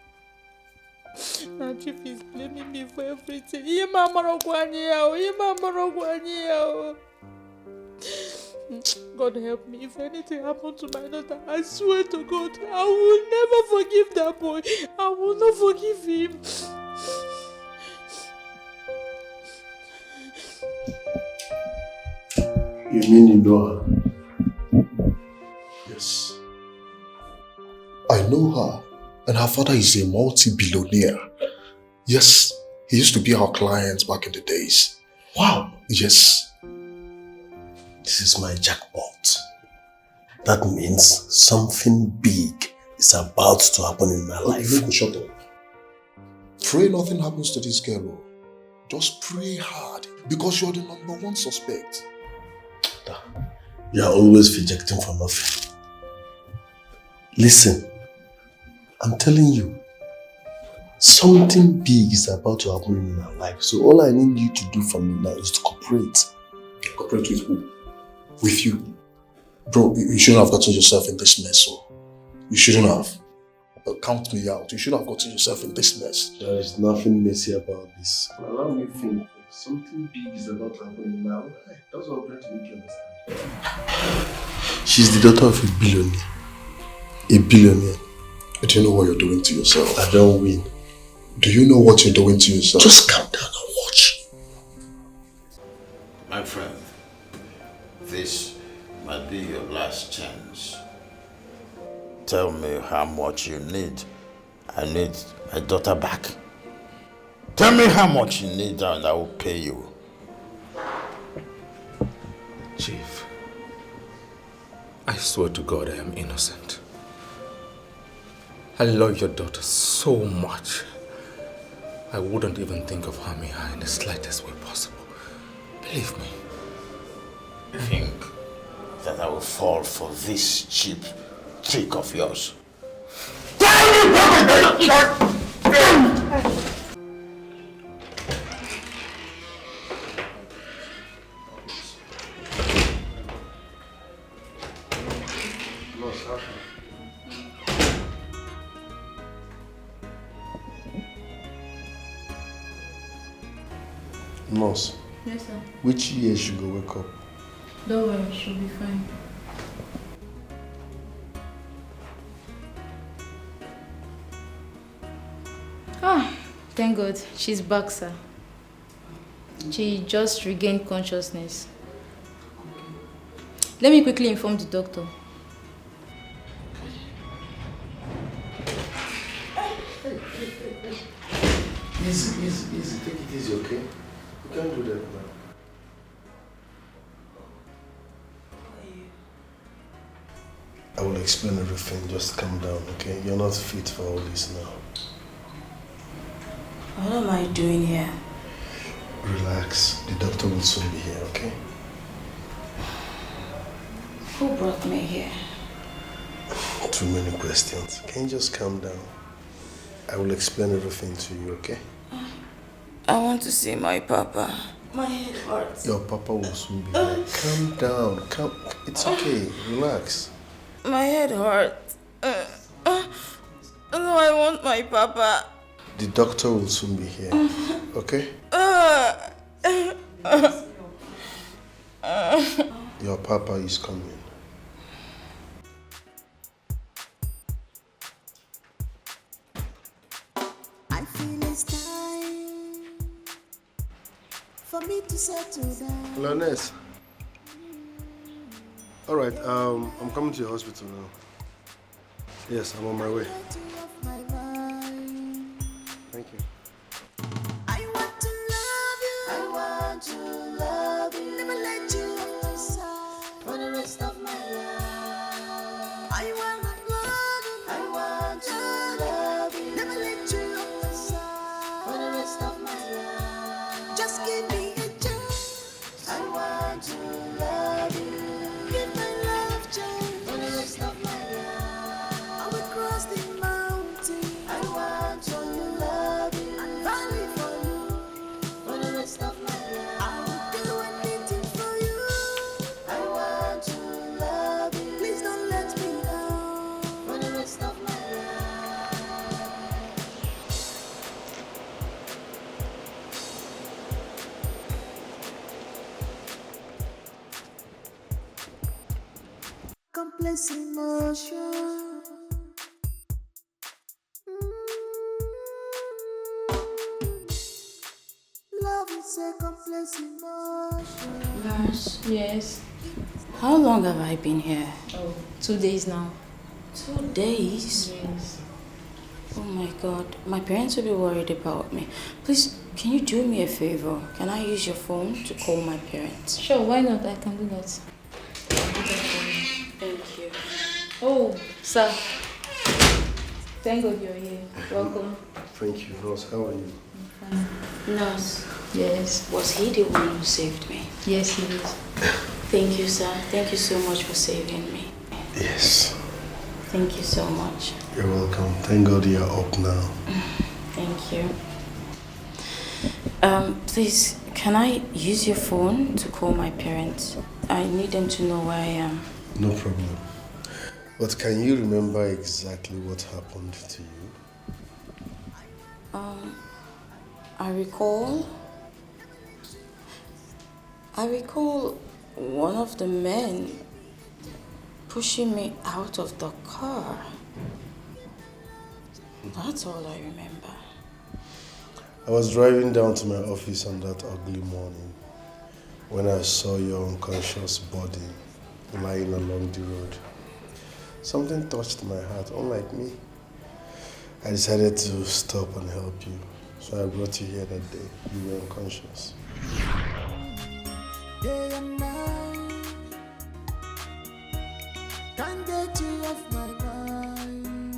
Now Chief is blaming me for everything. God help me. If anything happened to my daughter, I swear to God, I will never forgive that boy. I will not forgive him. You mean you know her? Yes. I know her, and her father is a multi-billionaire. Yes, he used to be our client back in the days. Wow. Yes. This is my jackpot. That means something big is about to happen in my life. Shut up. Pray nothing happens to this girl. Just pray hard, because you're the number one suspect. You are always rejecting for nothing. Listen, I'm telling you, something big is about to happen in my life. So all I need you to do for me now is to cooperate. Cooperate with who? With you. Bro, you shouldn't have gotten yourself in this mess. So you shouldn't have. Count me out. You shouldn't have gotten yourself in this mess. There is nothing messy about this. Allow me to think. Something big is about to happen in my life. That's what I'm trying to make you understand. She's the daughter of a billionaire. A billionaire. Do you know what you're doing to yourself? I don't win. Do you know what you're doing to yourself? Just calm down and watch. My friend, this, my you your last chance. Tell me how much you need. I need my daughter back. Tell me how much you need and I will pay you. Chief, I swear to God I am innocent. I love your daughter so much. I wouldn't even think of harming her in the slightest way possible. Believe me. Think that I will fall for this cheap trick of yours? Nurse. Yes, sir. Which ear should go wake up? Don't worry, she'll be fine. Ah, thank God. She's back, sir. She just regained consciousness. Let me quickly inform the doctor. Easy. Take it easy, okay? You can't do that now. I will explain everything. Just calm down, okay? You're not fit for all this now. What am I doing here? Relax. The doctor will soon be here, okay? Who brought me here? Too many questions. Can you just calm down? I will explain everything to you, okay? I want to see my papa. My head hurts. Your papa will soon be here. Calm down. It's okay. Relax. My head hurts. No, I want my papa. The doctor will soon be here, okay? Your papa is coming. I feel it's time for me to settle down. Hello, nurse. All right, I'm coming to your hospital now. Yes, I'm on my way. Thank you. I want to love you. Never let you off my side for the rest of my life. I want to love you. Never let you off my side for the rest of my life. Just give me a chance. I want to love you. Give my love chance for the rest of my life. I will cross the mountain. I want to love you. And valley for you for the rest of my life. I will do anything for you. I want to love you. Please don't let me down for the rest of my life. Complex emotion. Love is a complex emotion. Lars, Yes. how long have I been here? Oh, 2 days now. 2 days? Yes. Oh my God, my parents will be worried about me. Please, can you do me a favor? Can I use your phone to call my parents? Sure, why not? I can do that. I'll do that for you. Thank you. Oh, sir. Thank God you're here. Welcome. Thank you, nurse. How are you? Nurse, Yes. was he the one who saved me? Yes, he is. Thank you, sir. Thank you so much for saving me. Yes. Thank you so much. You're welcome. Thank God you're up now. Thank you. Please, can I use your phone to call my parents? I need them to know where I am. No problem. But can you remember exactly what happened to you? I recall one of the men pushing me out of the car. That's all I remember. I was driving down to my office on that ugly morning when I saw your unconscious body lying along the road. Something touched my heart, unlike me. I decided to stop and help you. So I brought you here that day. You were unconscious. Day and night, can't get you off my mind.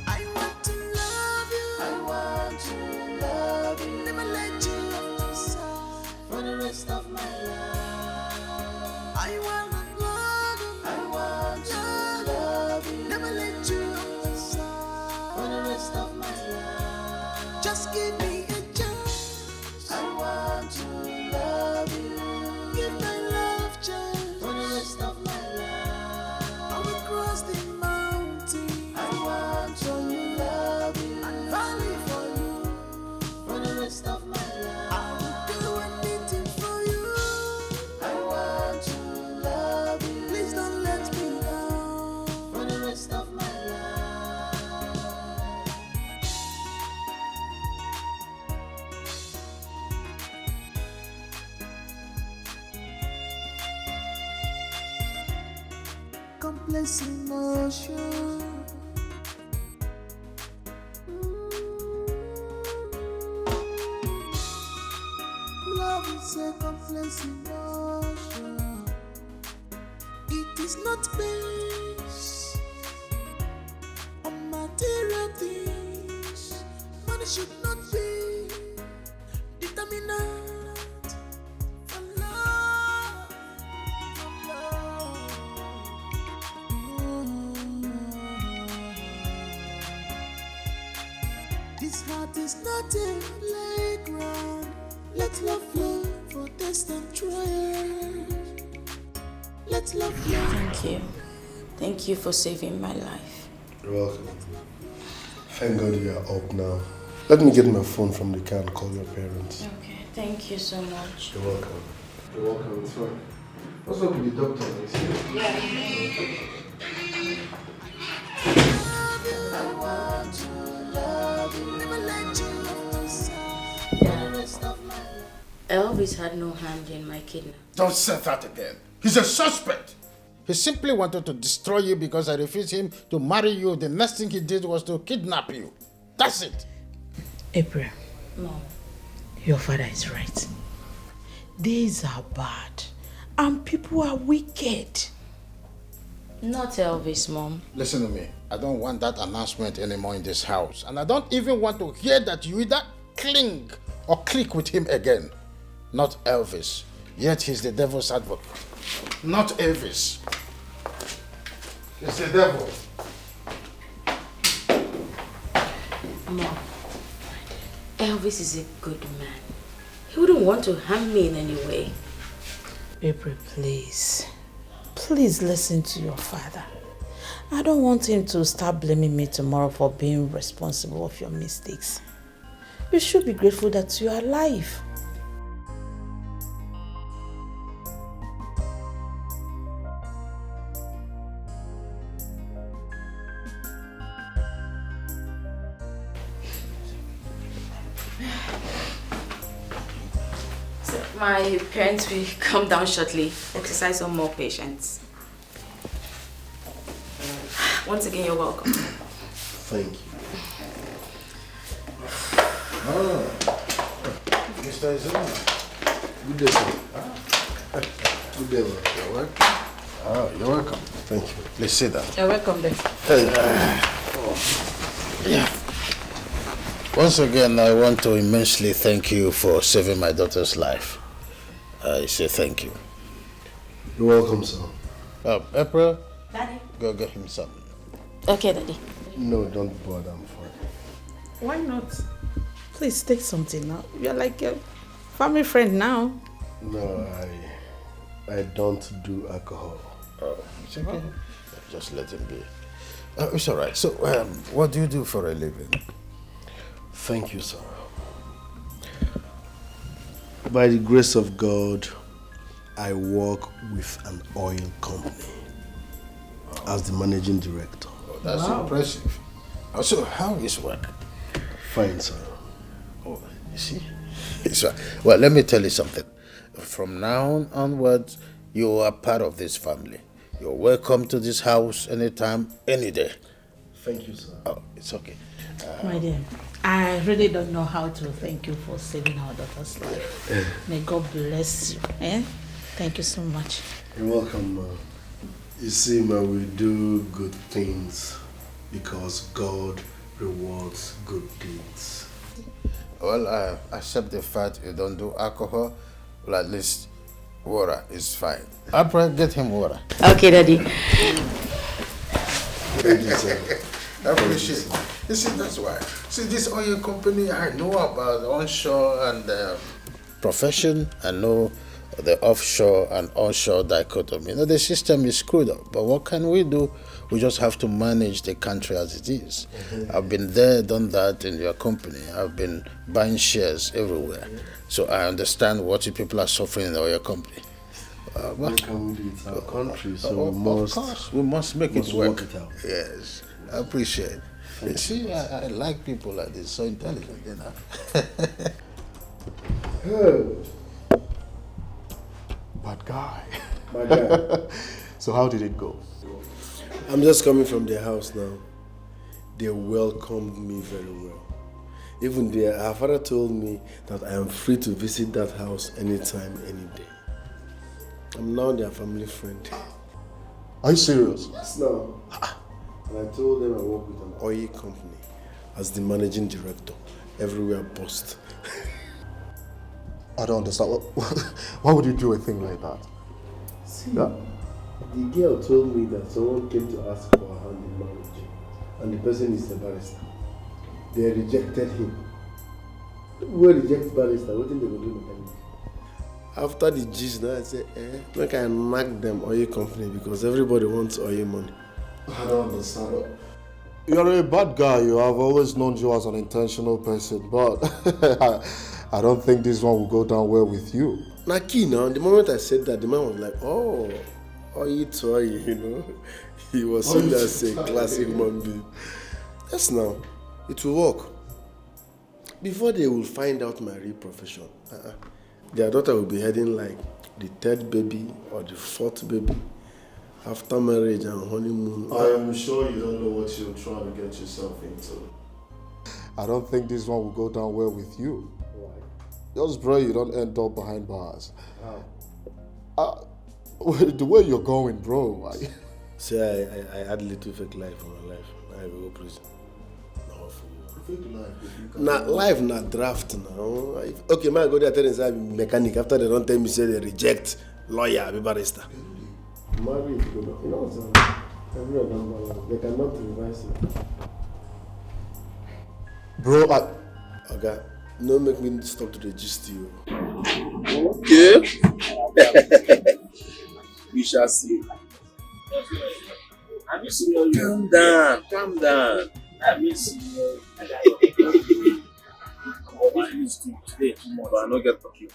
I want to love you. I want to love you. Never let you off my side for the rest of my life. I want to love you. I want to love you. Never let you off my side for the rest of my life. Just give me a chance. I want to love you. Give my love chance for the rest of my life. I will cross the mountain. I want to love you. And valley for you for the rest of my life. I will do anything for you. I want to love you. Please don't let me down for the rest of my life. Complex emotion. Love is a complex emotion. It is not based on material things. Money should not be determinant for love. For love. This heart is not a playground. Let love flow for test and trial. Let love flow. Thank you. Thank you for saving my life. You're welcome. Thank God you are up now. Let me get my phone from the car and call your parents. Okay, thank you so much. You're welcome. You're welcome, it's fine. What's up with the doctor? I want to love you. Never let you off my side for the rest of my life. Elvis had no hand in my kidnap. Don't say that again. He's a suspect. He simply wanted to destroy you because I refused him to marry you. The next thing he did was to kidnap you. That's it. April, Mom. your father is right. Days are bad and people are wicked. Not Elvis, Mom. Listen to me. I don't want that announcement anymore in this house. And I don't even want to hear that you either cling or click with him again. Not Elvis. Yet he's the devil's advocate. Not Elvis. It's the devil. Mom, Elvis is a good man. He wouldn't want to harm me in any way. April, please. Please listen to your father. I don't want him to start blaming me tomorrow for being responsible of your mistakes. You should be grateful that you are alive. My parents will come down shortly. Exercise some more patience. Once again, you're welcome. Thank you. Mr. Izuma. Good day, sir. Good day, man. You're welcome. You're welcome. Thank you. Please sit down. You're welcome there. Yeah. Once again, I want to immensely thank you for saving my daughter's life. I say thank you. You're welcome, sir. April, Daddy. go get him some. Okay, Daddy. No, don't bother, I'm fine. Why not? Please take something now. You're like a family friend now. No, I don't do alcohol. It's okay. Just let him be. It's all right. So, what do you do for a living? Thank you, sir. By the grace of God, I work with an oil company as the managing director. Oh, that's impressive. So, how is work? Fine, sir. Oh, you see? Well, let me tell you something. From now onwards, You are part of this family. You're welcome to this house anytime, any day. Thank you, sir. Oh, it's okay. My dear, I really don't know how to thank you for saving our daughter's life. May God bless you. Thank you so much. You're welcome, ma. You see, ma, we do good things because God rewards good deeds. Well, I accept the fact you don't do alcohol. Well, at least water is fine. I'll probably get him water. Okay, Daddy. Thank you, sir. I appreciate it. You see, that's why. See, this oil company, I know about onshore and profession. I know the offshore and onshore dichotomy. You know, the system is screwed up. But what can we do? We just have to manage the country as it is. I've been there, done that in your company. I've been buying shares everywhere. So I understand what you people are suffering in your company. What can we do? It's our country, so of course, we must make it work. It out. Yes, I appreciate it. You see, I like people like this, so intelligent, you know. Bad guy. Bad guy. So how did it go? I'm just coming from their house now. They welcomed me very well. Even our father told me that I am free to visit that house anytime, any day. I'm now their family friend. Are you serious? Yes, now. And I told them I work with an oil company as the managing director. Everywhere post. I don't understand. Why would you do a thing like that? See, the girl told me that someone came to ask for her hand in marriage, and the person is a barrister. They rejected him. We reject barrister, what did they do mechanic? After the gist, now I say, make I knock them oil company because everybody wants oil money. I don't understand. You're a bad guy. You have always known you as an intentional person, but I don't think this one will go down well with you. Naki, now, the moment I said that, the man was like, oh, oil to oil, you know. He was seen as a classic human being. Yes, now, it will work. Before they will find out my real profession, their daughter will be heading like the third baby or the fourth baby after marriage and honeymoon. I am sure you don't know what you're trying to get yourself into. I don't think this one will go down well with you. Why? Just pray you don't end up behind bars. How? The way you're going, bro. See, I had a little fake life in my life. I will go prison. Now, life not draft now. Okay, man, go there tell them say mechanic. After they don't tell me say they reject lawyer, be barrister. Married, you know what? They cannot revise it. Bro, okay, no make me stop to register you. Okay. We shall see. Calm down, calm down. I miss you. Today, tomorrow, but I don't get talking.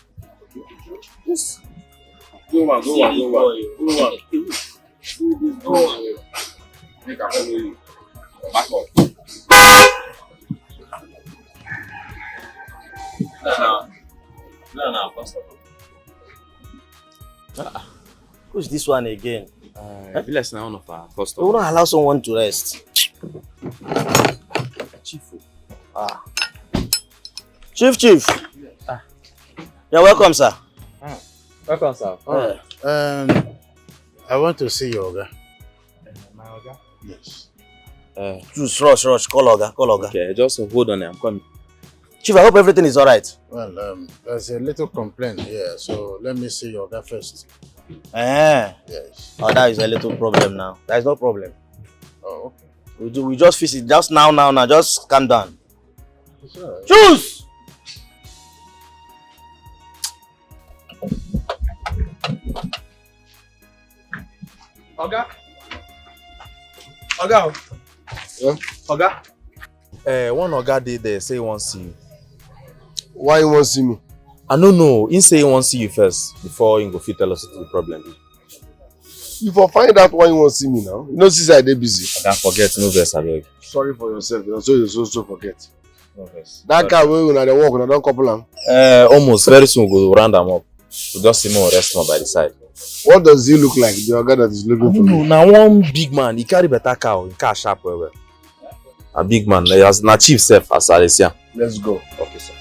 Yes. Go on. Make a follow you. Back up. No, Pastor. Who's this one again? I feel like one of our customers. We don't allow someone to rest. Chief. Chief. You're welcome, sir. Welcome, sir. I want to see your Oga. My Oga? Yes. Choose, rush. Call Oga. Okay, just hold on. I'm coming. Chief, I hope everything is alright. Well, there's a little complaint here, so let me see your Oga first. Yes. Oh, that is a little problem now. There is no problem. Oh, okay. We just fix it. Just now. Just calm down. Sure. Choose! Oga. Yeah? Oga. One Oga did there say he wants to see you. Why you want to see me? I don't know. He say he wants to see you first before he go fit tell us what the problem is. You for find out why you want to see me now. You know, since I dey busy. I can't forget, no verse, I beg. Sorry for yourself, so you so forget. No verse. That car wey una dey work, una don couple am. Almost. Very soon we go round them up. We just see more rest more by the side. What does he look like? The guy that is looking for me. Now one big man, he carry better cow, he car sharp well. A big man, na chief self as Alessia. Let's go. Okay, sir.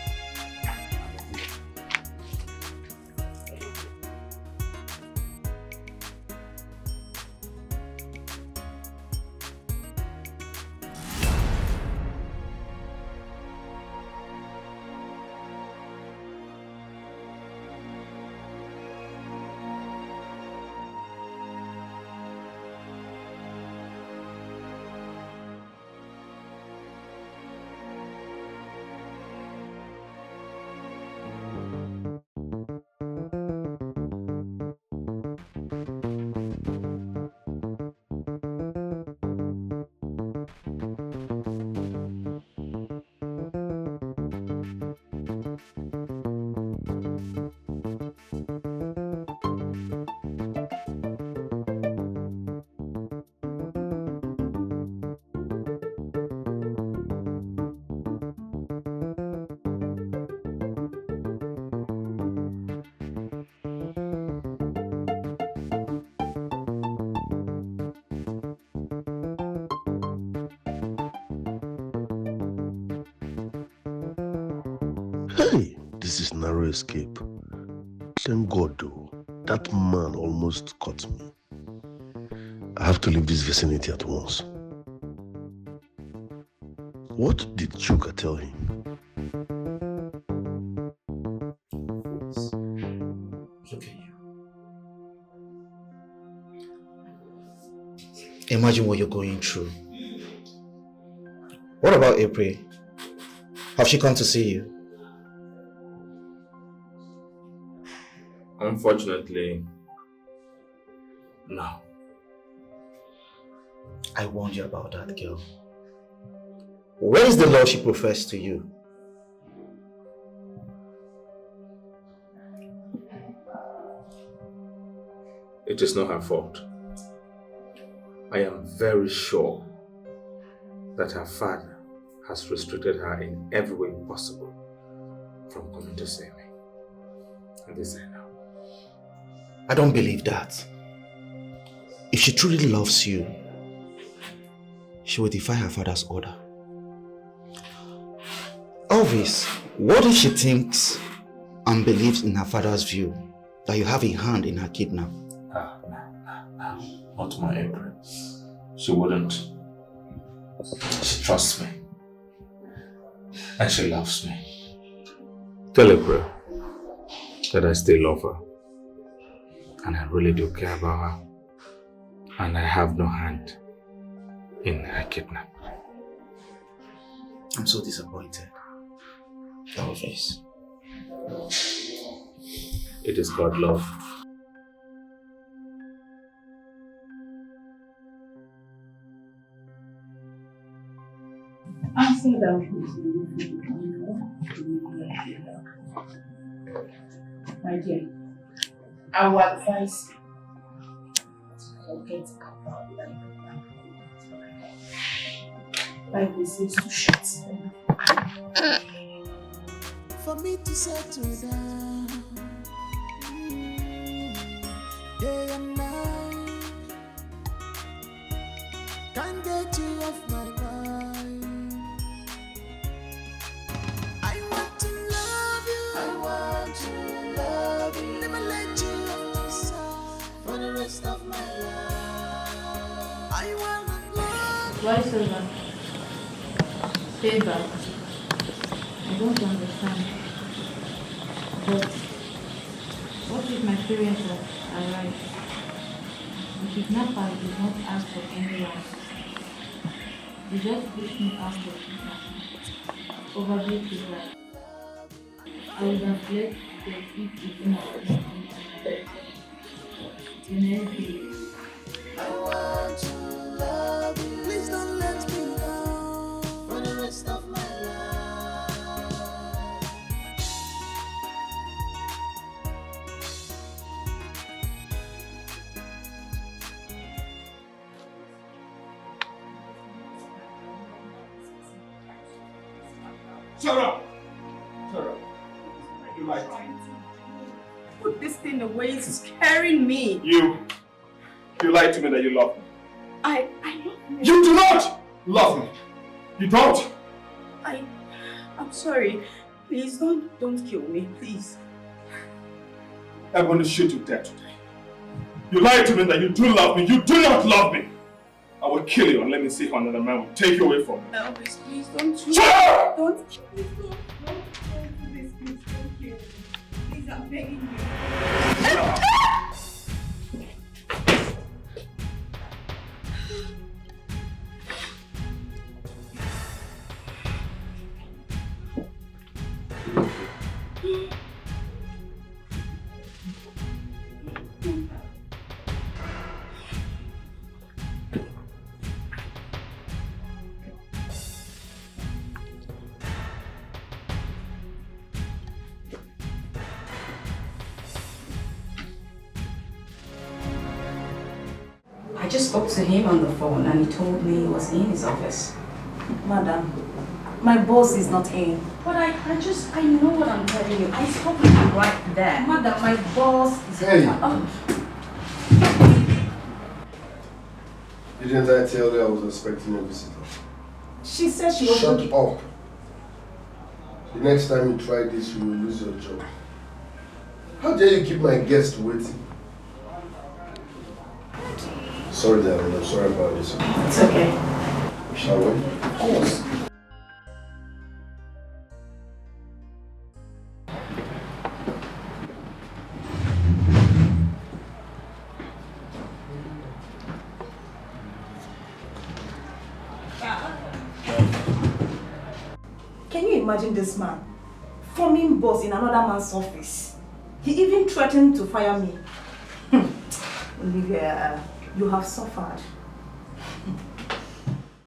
Hey, this is narrow escape. Thank God though, that man almost caught me. I have to leave this vicinity at once. What did Chuka tell him? Look at you. Imagine what you're going through. What about April? Have she come to see you? Unfortunately, no. I warned you about that girl. Where is the love she professed to you? It is not her fault. I am very sure that her father has restricted her in every way possible from coming to see me. And this I know. I don't believe that. If she truly loves you, she will defy her father's order. Elvis, what if she thinks and believes in her father's view that you have a hand in her kidnap? No. Not my April. She wouldn't. She trusts me. And she loves me. Tell April that I still love her. And I really do care about her. And I have no hand in her kidnap. I'm so disappointed. Elvis. It is God love. Answer that. My dear, I will advise you to forget about life. Bible says to shut For me to settle down, day and night, can't get you off my mind. I want to love you, I want to love you, never let you off my side for the rest of my life. I want to love you. Why so long? Stay back. I don't understand. But what if my parents are right? The kidnapper did not ask for anyone. They just pushed me out of the probably to die. I would have left them if it didn't happen. I want to love you. Please don't let me down for the rest of my life. Shut up! Shut up. You like This thing away is scaring me. You lied to me that you love me. I love you. You do not love me. You don't. I'm sorry. Please don't kill me, please. I'm going to shoot you dead today. You lied to me that you do love me. You do not love me. I will kill you and let me see how another man will take you away from me. Elvis, please don't shoot. Shut up! Don't kill me. Please don't kill me. Please, I'm begging you. I just spoke to him on the phone and he told me he was in his office. Madam, my boss is not in. But I know what I'm telling you. I spoke with him right there. Madam, my boss is Hey! Didn't I tell you I was expecting a visitor? She said she Shut up. The next time you try this, you will lose your job. How dare you keep my guest waiting? Sorry, darling. I'm sorry about this. It's okay. Shall we? Of course. Can you imagine this man? Forming boss in another man's office. He even threatened to fire me. Olivia, you have suffered.